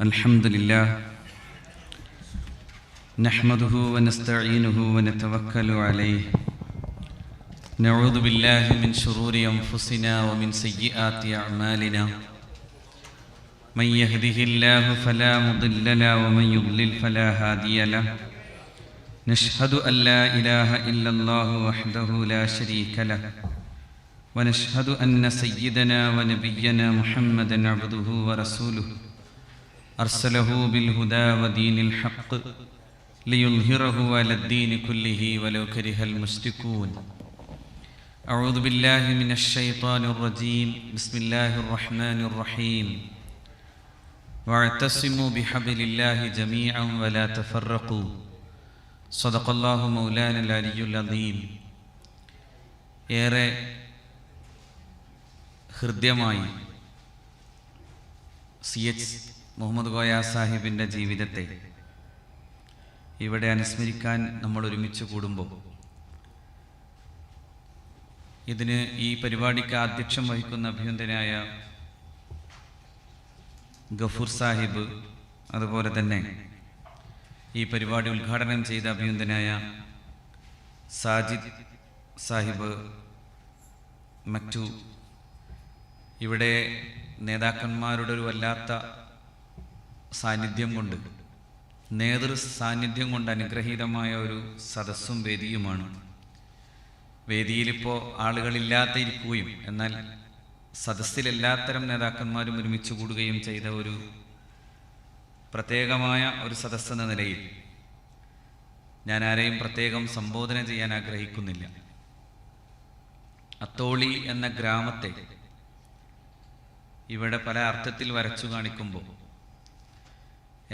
الحمد لله نحمده ونستعينه ونتوكل عليه نعوذ بالله من شرور أنفسنا ومن سيئات أعمالنا من يهده الله فلا مضل له ومن يضلل فلا هادي له نشهد أن لا إله إلا الله وحده لا شريك له ونشهد أن سيدنا ونبينا محمدا عبده ورسوله أرسله بالهدى ودين الحق ليظهره على الدين كله ولو كره المشركون أعوذ بالله من الشيطان الرجيم بسم الله الرحمن الرحيم واعتصموا بحبل الله جميعا ولا تفرقوا صدق الله مولانا العلي العظيم ഏറെ ഹൃദ്യമായി CH മുഹമ്മദ് കോയ സാഹിബിൻ്റെ ജീവിതത്തെ ഇവിടെ അനുസ്മരിക്കാൻ നമ്മൾ ഒരുമിച്ച് കൂടുമ്പോൾ ഇതിന് ഈ പരിപാടിക്ക് ആധ്യക്ഷം വഹിക്കുന്ന അഭിനന്ദനായ ഗഫൂർ സാഹിബ്, അതുപോലെ തന്നെ ഈ പരിപാടി ഉദ്ഘാടനം ചെയ്ത അഭിനന്ദനായ സാജിദ് സാഹിബ് മറ്റു ഇവിടെ നേതാക്കന്മാരുടെ ഒരു വല്ലാത്ത സാന്നിധ്യം കൊണ്ട്, നേതൃ സാന്നിധ്യം കൊണ്ട് അനുഗ്രഹീതമായ ഒരു സദസ്സും വേദിയുമാണ്. വേദിയിലിപ്പോൾ ആളുകളില്ലാത്ത ഇരിക്കുകയും എന്നാൽ സദസ്സിലെല്ലാത്തരം നേതാക്കന്മാരും ഒരുമിച്ച് കൂടുകയും ചെയ്ത ഒരു പ്രത്യേകമായ ഒരു സദസ്സെന്ന നിലയിൽ ഞാൻ ആരെയും പ്രത്യേകം സംബോധന ചെയ്യാൻ ആഗ്രഹിക്കുന്നില്ല. അത്തോളി എന്ന ഗ്രാമത്തെ ഇവിടെ പല അർത്ഥത്തിൽ വരച്ചു കാണിക്കുമ്പോൾ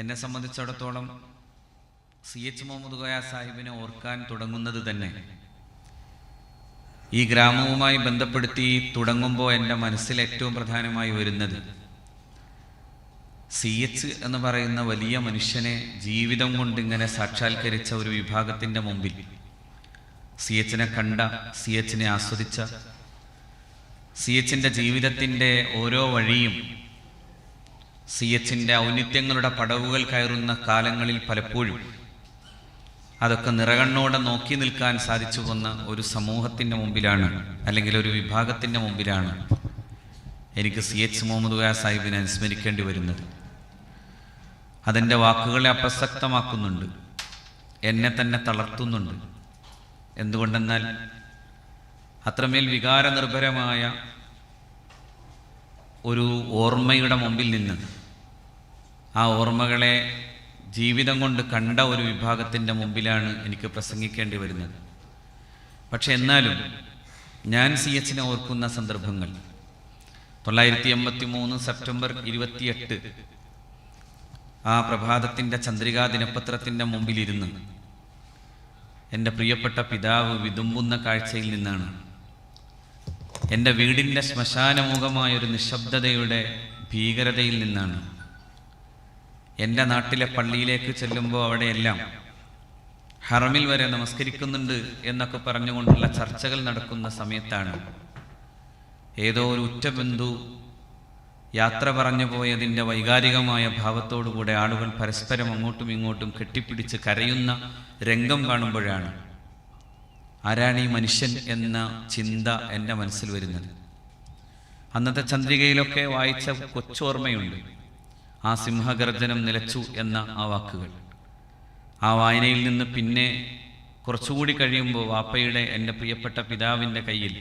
എന്നെ സംബന്ധിച്ചിടത്തോളം CH മുഹമ്മദ് കോയ സാഹിബിനെ ഓർക്കാൻ തുടങ്ങുന്നത് തന്നെ ഈ ഗ്രാമവുമായി ബന്ധപ്പെടുത്തി തുടങ്ങുമ്പോൾ എൻ്റെ മനസ്സിൽ ഏറ്റവും പ്രധാനമായി വരുന്നത് CH എന്ന് പറയുന്ന വലിയ മനുഷ്യനെ ജീവിതം കൊണ്ട് ഇങ്ങനെ സാക്ഷാത്കരിച്ച ഒരു വിഭാഗത്തിൻ്റെ മുമ്പിൽ CHനെ കണ്ട, CHനെ ആസ്വദിച്ച, CHൻ്റെ ജീവിതത്തിൻ്റെ ഓരോ വഴിയും CHൻ്റെ ഔന്നിത്യങ്ങളുടെ പടവുകൾ കയറുന്ന കാലങ്ങളിൽ പലപ്പോഴും അതൊക്കെ നിറകണ്ണോടെ നോക്കി നിൽക്കാൻ സാധിച്ചു വന്ന ഒരു സമൂഹത്തിൻ്റെ മുമ്പിലാണ്, അല്ലെങ്കിൽ ഒരു വിഭാഗത്തിൻ്റെ മുമ്പിലാണ് എനിക്ക് CH മുഹമ്മദ് കോയ സാഹിബിനെ അനുസ്മരിക്കേണ്ടി വരുന്നത്. അതെൻ്റെ വാക്കുകളെ അപ്രസക്തമാക്കുന്നുണ്ട്, എന്നെ തന്നെ തളർത്തുന്നുണ്ട്. എന്തുകൊണ്ടെന്നാൽ അത്രമേൽ വികാരനിർഭരമായ ഒരു ഓർമ്മയുടെ മുമ്പിൽ നിന്ന്, ആ ഓർമ്മകളെ ജീവിതം കൊണ്ട് കണ്ട ഒരു വിഭാഗത്തിൻ്റെ മുമ്പിലാണ് എനിക്ക് പ്രസംഗിക്കേണ്ടി വരുന്നത്. പക്ഷെ എന്നാലും ഞാൻ CHനെ ഓർക്കുന്ന സന്ദർഭങ്ങൾ 1983 സെപ്റ്റംബർ 28 ആ പ്രഭാതത്തിൻ്റെ ചന്ദ്രികാ ദിനപത്രത്തിൻ്റെ മുമ്പിലിരുന്ന് എൻ്റെ പ്രിയപ്പെട്ട പിതാവ് വിതുമ്പുന്ന കാഴ്ചയിൽ നിന്നാണ്, എൻ്റെ വീടിൻ്റെ ശ്മശാനമുഖമായൊരു നിശബ്ദതയുടെ ഭീകരതയിൽ നിന്നാണ്, എൻ്റെ നാട്ടിലെ പള്ളിയിലേക്ക് ചെല്ലുമ്പോൾ അവിടെയെല്ലാം ഹറമിൽ വരെ നമസ്കരിക്കുന്നുണ്ട് എന്നൊക്കെ പറഞ്ഞുകൊണ്ടുള്ള ചർച്ചകൾ നടക്കുന്ന സമയത്താണ് ഏതോ ഒരു ഉറ്റബന്ധു യാത്ര പറഞ്ഞു പോയതിൻ്റെ വൈകാരികമായ ഭാവത്തോടുകൂടെ ആളുകൾ പരസ്പരം അങ്ങോട്ടും ഇങ്ങോട്ടും കെട്ടിപ്പിടിച്ച് കരയുന്ന രംഗം കാണുമ്പോഴാണ് ആരാണ് ഈ മനുഷ്യൻ എന്ന ചിന്ത എൻ്റെ മനസ്സിൽ വരുന്നത്. അന്നത്തെ ചന്ദ്രികയിലൊക്കെ വായിച്ച കൊച്ചോർമ്മയുണ്ട്, ആ സിംഹഗർജനം നിലച്ചു എന്ന ആ വാക്കുകൾ. ആ വായനയിൽ നിന്ന് പിന്നെ കുറച്ചുകൂടി കഴിയുമ്പോൾ വാപ്പയുടെ, എൻ്റെ പ്രിയപ്പെട്ട പിതാവിൻ്റെ കയ്യിൽ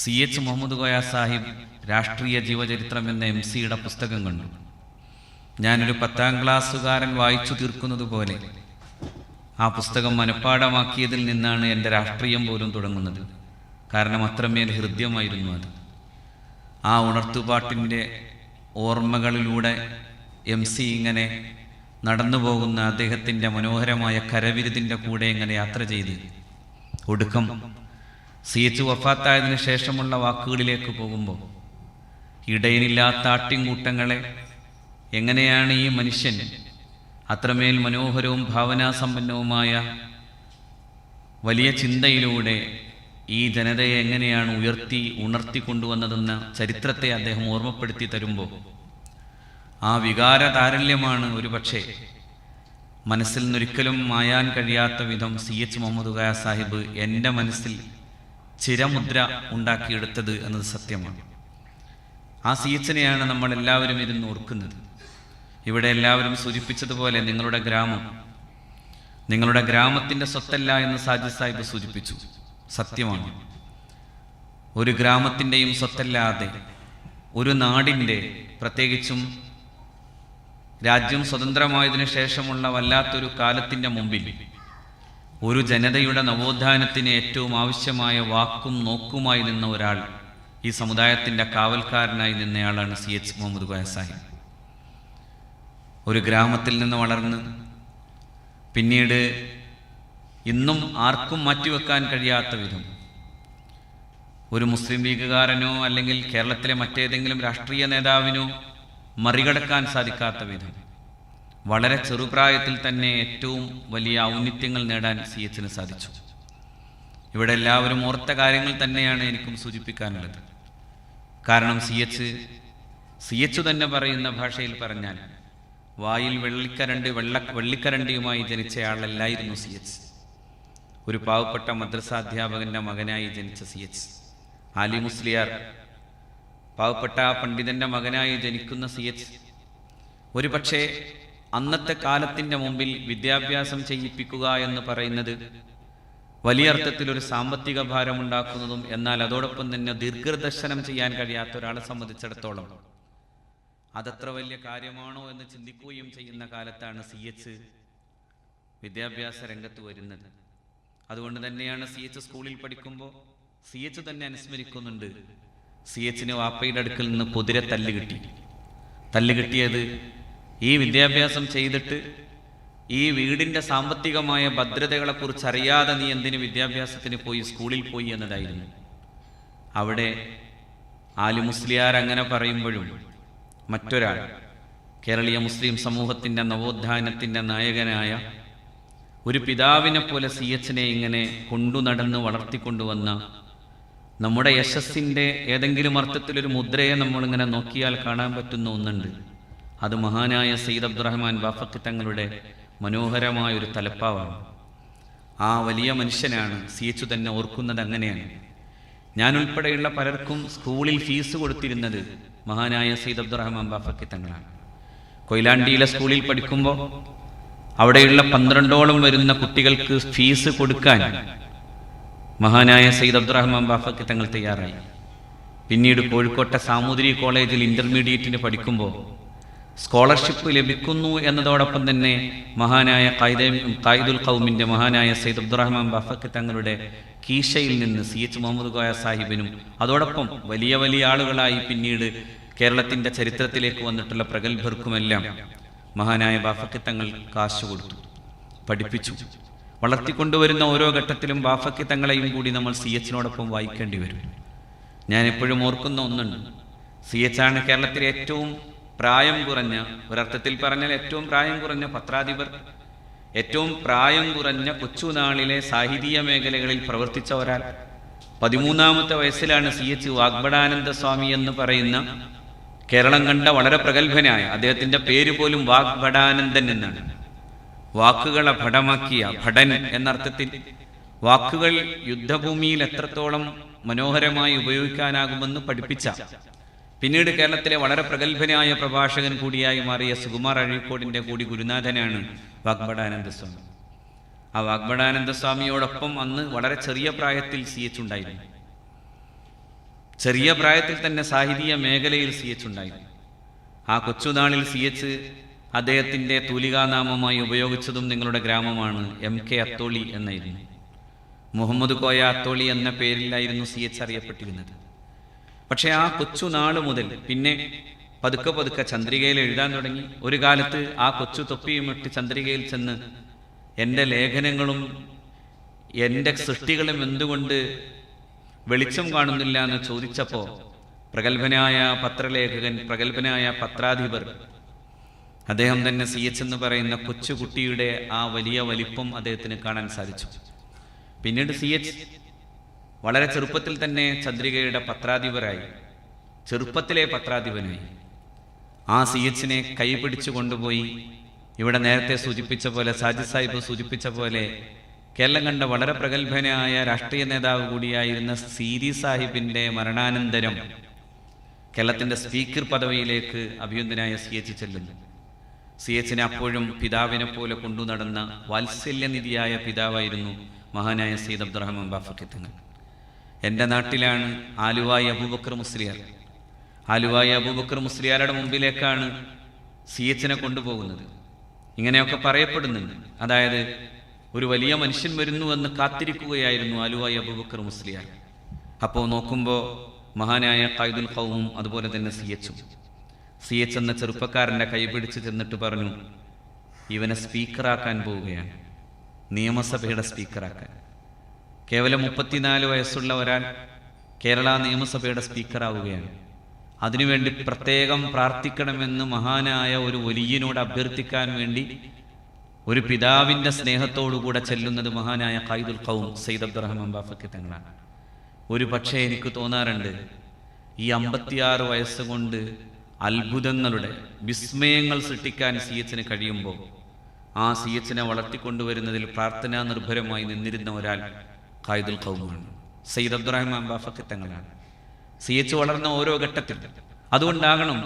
CH മുഹമ്മദ് കോയ സാഹിബ് രാഷ്ട്രീയ ജീവചരിത്രം എന്ന MC-യുടെ പുസ്തകം കണ്ടു. ഞാനൊരു 10ാം ക്ലാസ്സുകാരൻ വായിച്ചു തീർക്കുന്നത് പോലെ ആ പുസ്തകം മനഃപ്പാഠമാക്കിയതിൽ നിന്നാണ് എൻ്റെ രാഷ്ട്രീയം പോലും തുടങ്ങുന്നത്. കാരണം അത്രമേൽ ഹൃദ്യമായിരുന്നു അത്. ആ ഉണർത്തുപാട്ടിൻ്റെ ഓർമ്മകളിലൂടെ MC ഇങ്ങനെ നടന്നു പോകുന്ന അദ്ദേഹത്തിൻ്റെ മനോഹരമായ കരവിരുതിൻ്റെ കൂടെ ഇങ്ങനെ യാത്ര ചെയ്ത് ഒടുക്കം CH വഫാത്തായതിനു ശേഷമുള്ള വാക്കുകളിലേക്ക് പോകുമ്പോൾ ഇടയിലില്ലാത്ത ആട്ടിൻകൂട്ടങ്ങളെ എങ്ങനെയാണ് ഈ മനുഷ്യൻ അത്രമേൽ മനോഹരവും ഭാവനാസമ്പന്നവുമായ വലിയ ചിന്തയിലൂടെ ഈ ജനതയെ എങ്ങനെയാണ് ഉണർത്തി കൊണ്ടുവന്നതെന്ന ചരിത്രത്തെ അദ്ദേഹം ഓർമ്മപ്പെടുത്തി തരുമ്പോൾ ആ വികാര താരല്യമാണ് ഒരുപക്ഷെ മനസ്സിൽ നിന്നൊരിക്കലും മായാൻ കഴിയാത്ത വിധം CH മുഹമ്മദ് കോയ സാഹിബ് എൻ്റെ മനസ്സിൽ ചിരമുദ്ര ഉണ്ടാക്കിയെടുത്തത് എന്നത് സത്യമാണ്. ആ CH-നെയാണ് നമ്മൾ എല്ലാവരും ഇരുന്ന് ഓർക്കുന്നത്. ഇവിടെ എല്ലാവരും സൂചിപ്പിച്ചതുപോലെ നിങ്ങളുടെ ഗ്രാമത്തിൻ്റെ സ്വത്തല്ല എന്ന് സാജിദ് സാഹിബ് സൂചിപ്പിച്ചു. സത്യമാണ്. ഒരു ഗ്രാമത്തിൻ്റെയും സ്വത്തല്ലാതെ ഒരു നാടിൻ്റെ, പ്രത്യേകിച്ചും രാജ്യം സ്വതന്ത്രമായതിനു ശേഷമുള്ള വല്ലാത്തൊരു കാലത്തിൻ്റെ മുമ്പിൽ ഒരു ജനതയുടെ നവോത്ഥാനത്തിന് ഏറ്റവും ആവശ്യമായ വാക്കും നോക്കുമായി നിന്ന ഒരാൾ, ഈ സമുദായത്തിൻ്റെ കാവൽക്കാരനായി നിന്നയാളാണ് CH മുഹമ്മദ് കോയ സാഹിബ്. ഒരു ഗ്രാമത്തിൽ നിന്ന് വളർന്ന് പിന്നീട് ഇന്നും ആർക്കും മാറ്റിവെക്കാൻ കഴിയാത്ത വിധം ഒരു മുസ്ലിം ലീഗുകാരനോ അല്ലെങ്കിൽ കേരളത്തിലെ മറ്റേതെങ്കിലും രാഷ്ട്രീയ നേതാവിനോ മറികടക്കാൻ സാധിക്കാത്ത വിധം വളരെ ചെറുപ്രായത്തിൽ തന്നെ ഏറ്റവും വലിയ ഔന്നിത്യങ്ങൾ നേടാൻ CH-ന് സാധിച്ചു. ഇവിടെ എല്ലാവരും ഓർത്ത കാര്യങ്ങൾ തന്നെയാണ് എനിക്കും സൂചിപ്പിക്കാനുള്ളത്. കാരണം CH തന്നെ പറയുന്ന ഭാഷയിൽ പറഞ്ഞാൽ, വായിൽ വെള്ളിക്കരണ്ടിയുമായി ജനിച്ചയാളല്ലായിരുന്നു CH. ഒരു പാവപ്പെട്ട മദ്രസാധ്യാപകന്റെ മകനായി ജനിച്ച CH, ആലി മുസ്ലിയാർ, പാവപ്പെട്ട പണ്ഡിതന്റെ മകനായി ജനിക്കുന്ന CH ഒരുപക്ഷെ അന്നത്തെ കാലത്തിൻ്റെ മുമ്പിൽ വിദ്യാഭ്യാസം ചെയ്യിപ്പിക്കുക എന്ന് പറയുന്നത് വലിയ അർത്ഥത്തിൽ ഒരു സാമ്പത്തിക ഭാരമുണ്ടാക്കുന്നതും എന്നാൽ അതോടൊപ്പം തന്നെ ദീർഘദർശനം ചെയ്യാൻ കഴിയാത്ത ഒരാളെ സംബന്ധിച്ചിടത്തോളം അതത്ര വലിയ കാര്യമാണോ എന്ന് ചിന്തിക്കുകയും ചെയ്യുന്ന കാലത്താണ് CH വിദ്യാഭ്യാസ രംഗത്ത് വരുന്നത്. അതുകൊണ്ട് തന്നെയാണ് CH സ്കൂളിൽ പഠിക്കുമ്പോൾ CH തന്നെ അനുസ്മരിക്കുന്നുണ്ട്, CH-ന് വാപ്പയുടെ അടുക്കൽ നിന്ന് പൊതിരെ തല്ലുകിട്ടിയത് ഈ വിദ്യാഭ്യാസം ചെയ്തിട്ട് ഈ വീടിൻ്റെ സാമ്പത്തികമായ ഭദ്രതകളെക്കുറിച്ച് അറിയാതെ നീ എന്തിന് വിദ്യാഭ്യാസത്തിന് പോയി, സ്കൂളിൽ പോയി എന്നതായിരുന്നു. അവിടെ ആലി മുസ്ലിയാർ അങ്ങനെ പറയുമ്പോഴും മറ്റൊരാൾ, കേരളീയ മുസ്ലിം സമൂഹത്തിൻ്റെ നവോത്ഥാനത്തിൻ്റെ നായകനായ ഒരു പിതാവിനെ പോലെ CH-നെ ഇങ്ങനെ കൊണ്ടുനടന്ന് വളർത്തിക്കൊണ്ടുവന്ന, നമ്മുടെ യശസ്സിൻ്റെ ഏതെങ്കിലും അർത്ഥത്തിലൊരു മുദ്രയെ നമ്മളിങ്ങനെ നോക്കിയാൽ കാണാൻ പറ്റുന്ന ഒന്നുണ്ട്. അത് മഹാനായ സയ്യിദ് അബ്ദുറഹ്മാൻ ബാഫഖി തങ്ങളുടെ മനോഹരമായ ഒരു തലപ്പാവാണ്. ആ വലിയ മനുഷ്യനാണ് CH തന്നെ ഓർക്കുന്നത്. അങ്ങനെയാണ് ഞാൻ ഉൾപ്പെടെയുള്ള പലർക്കും സ്കൂളിൽ ഫീസ് കൊടുത്തിരുന്നത് മഹാനായ സയ്യിദ് അബ്ദുറഹ്മാൻ ബാഫഖി തങ്ങളാണ്. കൊയിലാണ്ടിയിലെ സ്കൂളിൽ പഠിക്കുമ്പോൾ അവിടെയുള്ള 12ഓളം വരുന്ന കുട്ടികൾക്ക് ഫീസ് കൊടുക്കാൻ മഹാനായ സയ്യിദ് അബ്ദുറഹ്മാൻ ബാഫഖി തങ്ങൾ തയ്യാറായി. പിന്നീട് കോഴിക്കോട്ടെ സാമൂതിരി കോളേജിൽ ഇന്റർമീഡിയറ്റിന് പഠിക്കുമ്പോൾ സ്കോളർഷിപ്പ് ലഭിക്കുന്നു എന്നതോടൊപ്പം തന്നെ മഹാനായ ഖായിദുൽ ഖൗമിന്റെ മഹാനായ സയ്യിദ് അബ്ദുറഹ്മാൻ ബാഫഖി തങ്ങളുടെ കീശയിൽ നിന്ന് CH മുഹമ്മദ് കോയ സാഹിബിനും അതോടൊപ്പം വലിയ വലിയ ആളുകളായി പിന്നീട് കേരളത്തിന്റെ ചരിത്രത്തിലേക്ക് വന്നിട്ടുള്ള പ്രഗത്ഭർക്കുമെല്ലാം മഹാനായ ബാഫഖി തങ്ങൾ കാശ് കൊടുത്തു, പഠിപ്പിച്ചു. വളർത്തിക്കൊണ്ടുവരുന്ന ഓരോ ഘട്ടത്തിലും ബാഫഖി തങ്ങളെയും കൂടി നമ്മൾ CH-നോടൊപ്പം വായിക്കേണ്ടി വരും. ഞാൻ എപ്പോഴും ഓർക്കുന്ന ഒന്നുണ്ട്, CH ആണ് കേരളത്തിലെ ഏറ്റവും പ്രായം കുറഞ്ഞ, ഒരർത്ഥത്തിൽ പറഞ്ഞാൽ ഏറ്റവും പ്രായം കുറഞ്ഞ പത്രാധിപർ, ഏറ്റവും പ്രായം കുറഞ്ഞ കൊച്ചുനാളിലെ സാഹിത്യ മേഖലകളിൽ പ്രവർത്തിച്ച ഒരാൾ. 13ാമത്തെ വയസ്സിലാണ് CH വാഗ്ഭടാനന്ദ സ്വാമി എന്ന് പറയുന്ന കേരളം കണ്ട വളരെ പ്രഗത്ഭനായ, അദ്ദേഹത്തിന്റെ പേര് പോലും വാഗ്ഭടാനന്ദൻ എന്നാണ്, വാക്കുകളെ ഭടമാക്കിയ, ഭടൻ എന്നർത്ഥത്തിൽ വാക്കുകൾ യുദ്ധഭൂമിയിൽ എത്രത്തോളം മനോഹരമായി ഉപയോഗിക്കാനാകുമെന്ന് പഠിപ്പിച്ച, പിന്നീട് കേരളത്തിലെ വളരെ പ്രഗത്ഭനായ പ്രഭാഷകൻ കൂടിയായി മാറിയ സുകുമാർ അഴീക്കോടിന്റെ കൂടി ഗുരുനാഥനാണ് വാഗ്ഭടാനന്ദ സ്വാമി. ആ വാഗ്ഭടാനന്ദ സ്വാമിയോടൊപ്പം അന്ന് വളരെ ചെറിയ പ്രായത്തിൽ CH ഉണ്ടായിരുന്നു. ചെറിയ പ്രായത്തിൽ തന്നെ സാഹിത്യ മേഖലയിൽ CH ഉണ്ടായിരുന്നു. ആ കൊച്ചുനാളിൽ CH അദ്ദേഹത്തിന്റെ തൂലികാനാമമായി ഉപയോഗിച്ചതും നിങ്ങളുടെ ഗ്രാമമാണ് MK അത്തോളി എന്നായിരുന്നു. മുഹമ്മദ് കോയ അത്തോളി എന്ന പേരിലായിരുന്നു CH അറിയപ്പെട്ടിരുന്നത്. പക്ഷെ ആ കൊച്ചുനാള് മുതൽ പിന്നെ പതുക്കെ പതുക്കെ ചന്ദ്രികയിൽ എഴുതാൻ തുടങ്ങി. ഒരു കാലത്ത് ആ കൊച്ചു തൊപ്പിയും ഇട്ട് ചന്ദ്രികയിൽ ചെന്ന് എൻ്റെ ലേഖനങ്ങളും എൻ്റെ സൃഷ്ടികളും എന്തുകൊണ്ട് വെളിച്ചം കാണുന്നില്ല എന്ന് ചോദിച്ചപ്പോൾ പ്രഗത്ഭനായ പത്രലേഖകൻ, പ്രഗത്ഭനായ പത്രാധിപർ, അദ്ദേഹം തന്നെ CH എന്ന് പറയുന്ന കൊച്ചുകുട്ടിയുടെ ആ വലിയ വലിപ്പം അദ്ദേഹത്തിന് കാണാൻ സാധിച്ചു. പിന്നീട് CH വളരെ ചെറുപ്പത്തിൽ തന്നെ ചന്ദ്രികയുടെ പത്രാധിപരായി, ചെറുപ്പത്തിലെ പത്രാധിപനായി. ആ CH-നെ കൈപിടിച്ചു കൊണ്ടുപോയി ഇവിടെ നേരത്തെ സൂചിപ്പിച്ച പോലെ, സാജിദ് സാഹിബ് സൂചിപ്പിച്ച പോലെ, കേരളം കണ്ട വളരെ പ്രഗത്ഭനായ രാഷ്ട്രീയ നേതാവ് കൂടിയായിരുന്ന സീരി സാഹിബിൻ്റെ മരണാനന്തരം കേരളത്തിൻ്റെ സ്പീക്കർ പദവിയിലേക്ക് അഭിനന്ദനായ CH ചെല്ലുന്നു. CH-നെ അപ്പോഴും പിതാവിനെ പോലെ കൊണ്ടു നടന്ന വാത്സല്യനിധിയായ പിതാവായിരുന്നു മഹാനായ സയ്യിദ് അബ്ദുറഹ്മാൻ ബാഫഖി തങ്ങൾ. എൻ്റെ നാട്ടിലാണ് ആലുവായി അബൂബക്കർ മുസ്ലിയാർ. ആലുവായി അബൂബക്കർ മുസ്ലിയാരുടെ മുമ്പിലേക്കാണ് CH-നെ കൊണ്ടുപോകുന്നത്. ഇങ്ങനെയൊക്കെ പറയപ്പെടുന്നുണ്ട്. അതായത് ഒരു വലിയ മനുഷ്യൻ വരുന്നുവെന്ന് കാത്തിരിക്കുകയായിരുന്നു ആലുവായി അബൂബക്കർ മുസ്ലിയാർ. അപ്പോൾ നോക്കുമ്പോൾ മഹാനായ ഖായിദുൽ ഖൗമും അതുപോലെ തന്നെ CH എന്ന ചെറുപ്പക്കാരൻ്റെ കൈപിടിച്ച് ചെന്നിട്ട് പറഞ്ഞു, ഇവനെ സ്പീക്കറാക്കാൻ പോവുകയാണ്, നിയമസഭയുടെ സ്പീക്കറാക്കാൻ. കേവലം 34 വയസ്സുള്ള ഒരാൾ കേരള നിയമസഭയുടെ സ്പീക്കറാവുകയാണ്. അതിനുവേണ്ടി പ്രത്യേകം പ്രാർത്ഥിക്കണമെന്ന് മഹാനായ ഒരു വലിയനോട് അഭ്യർത്ഥിക്കാൻ വേണ്ടി ഒരു പിതാവിൻ്റെ സ്നേഹത്തോടുകൂടെ ചെല്ലുന്നത് മഹാനായ ഖായിദുൽ ഖൗം സയ്യിദ് അബ്ദുറഹ്മാൻ ബാഫഖി തങ്ങളാണ്. ഒരു പക്ഷേ എനിക്ക് തോന്നാറുണ്ട്, ഈ 56 വയസ്സുകൊണ്ട് അത്ഭുതങ്ങളുടെ വിസ്മയങ്ങൾ സൃഷ്ടിക്കാൻ CH-ന് കഴിയുമ്പോൾ ആ CH-നെ വളർത്തിക്കൊണ്ടുവരുന്നതിൽ പ്രാർത്ഥനാ നിർഭരമായി നിന്നിരുന്ന ഒരാൾ ഖായിദുൽ ഖൗമാണ്, സയ്യിദ് അബ്ദുറഹ്മാൻ ബാഫഖി തങ്ങളാണ്. CH വളർന്ന ഓരോ ഘട്ടത്തിലും അതുകൊണ്ടാകണം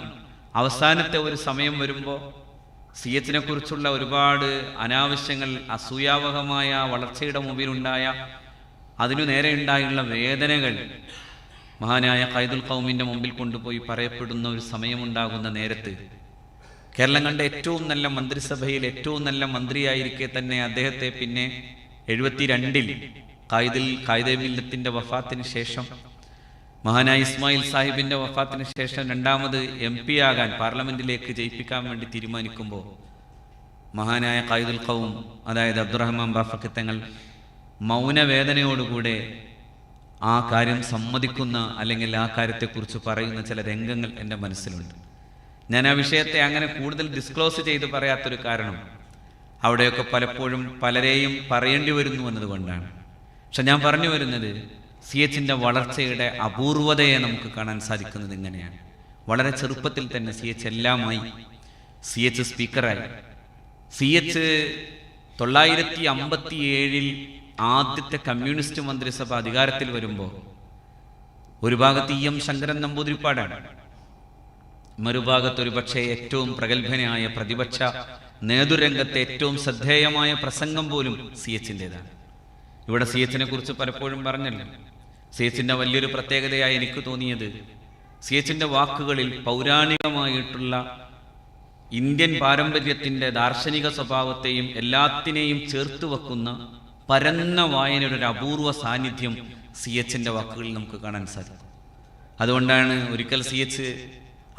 അവസാനത്തെ ഒരു സമയം വരുമ്പോൾ CH-നെ കുറിച്ചുള്ള ഒരുപാട് അനാവശ്യങ്ങൾ, അസൂയാവഹമായ വളർച്ചയുടെ മുമ്പിലുണ്ടായ അതിനു നേരെ ഉണ്ടായുള്ള വേദനകൾ മഹാനായ ഖായിദുൽ ഖൗമിൻ്റെ മുമ്പിൽ കൊണ്ടുപോയി പറയപ്പെടുന്ന ഒരു സമയമുണ്ടാകുന്ന നേരത്ത് കേരളം കണ്ട ഏറ്റവും നല്ല മന്ത്രിസഭയിൽ ഏറ്റവും നല്ല മന്ത്രിയായിരിക്കെ തന്നെ അദ്ദേഹത്തെ പിന്നെ 72-ൽ ഖായിദെ മില്ലത്തിൻ്റെ വഫാത്തിന് ശേഷം, മഹാനായ ഇസ്മായിൽ സാഹിബിൻ്റെ വഫാത്തിന് ശേഷം രണ്ടാമത് MP ആകാൻ പാർലമെന്റിലേക്ക് ജയിപ്പിക്കാൻ വേണ്ടി തീരുമാനിക്കുമ്പോൾ മഹാനായ ഖായിദുൽ ഖൗം, അതായത് അബ്ദുറഹ്മാൻ ബാഫഖി തങ്ങൾ മൗനവേദനയോടുകൂടെ ആ കാര്യം സമ്മതിക്കുന്ന, അല്ലെങ്കിൽ ആ കാര്യത്തെക്കുറിച്ച് പറയുന്ന ചില രംഗങ്ങൾ എൻ്റെ മനസ്സിലുണ്ട്. ഞാൻ ആ വിഷയത്തെ അങ്ങനെ കൂടുതൽ ഡിസ്ക്ലോസ് ചെയ്ത് പറയാത്തൊരു കാരണം അവിടെയൊക്കെ പലപ്പോഴും പലരെയും പറയേണ്ടി വരുന്നു എന്നതുകൊണ്ടാണ്. പക്ഷെ ഞാൻ പറഞ്ഞു വരുന്നത്, CH-ൻ്റെ വളർച്ചയുടെ അപൂർവതയെ നമുക്ക് കാണാൻ സാധിക്കുന്നത് ഇങ്ങനെയാണ്. വളരെ ചെറുപ്പത്തിൽ തന്നെ CH എല്ലാമായി. CH സ്പീക്കറായി. CH 957-ൽ ആദ്യത്തെ കമ്മ്യൂണിസ്റ്റ് മന്ത്രിസഭ അധികാരത്തിൽ വരുമ്പോൾ ഒരു ഭാഗത്ത് EM ശങ്കരൻ നമ്പൂതിരിപ്പാടാണ്, മറുഭാഗത്ത് ഒരുപക്ഷെ ഏറ്റവും പ്രഗത്ഭനായ പ്രതിപക്ഷ നേതൃരംഗത്തെ ഏറ്റവും ശ്രദ്ധേയമായ പ്രസംഗം പോലും CH-ൻ്റെതാണ്. ഇവിടെ CH-നെ കുറിച്ച് പലപ്പോഴും പറഞ്ഞല്ലോ. CH-ൻ്റെ വലിയൊരു പ്രത്യേകതയായി എനിക്ക് തോന്നിയത്, CH-ൻ്റെ വാക്കുകളിൽ പൗരാണികമായിട്ടുള്ള ഇന്ത്യൻ പാരമ്പര്യത്തിൻ്റെ ദാർശനിക സ്വഭാവത്തെയും എല്ലാത്തിനെയും ചേർത്ത് വെക്കുന്ന പരന്ന വായനയുടെ ഒരു അപൂർവ സാന്നിധ്യം CH-ൻ്റെ വാക്കുകളിൽ നമുക്ക് കാണാൻ സാധിക്കും. അതുകൊണ്ടാണ് ഒരിക്കൽ CH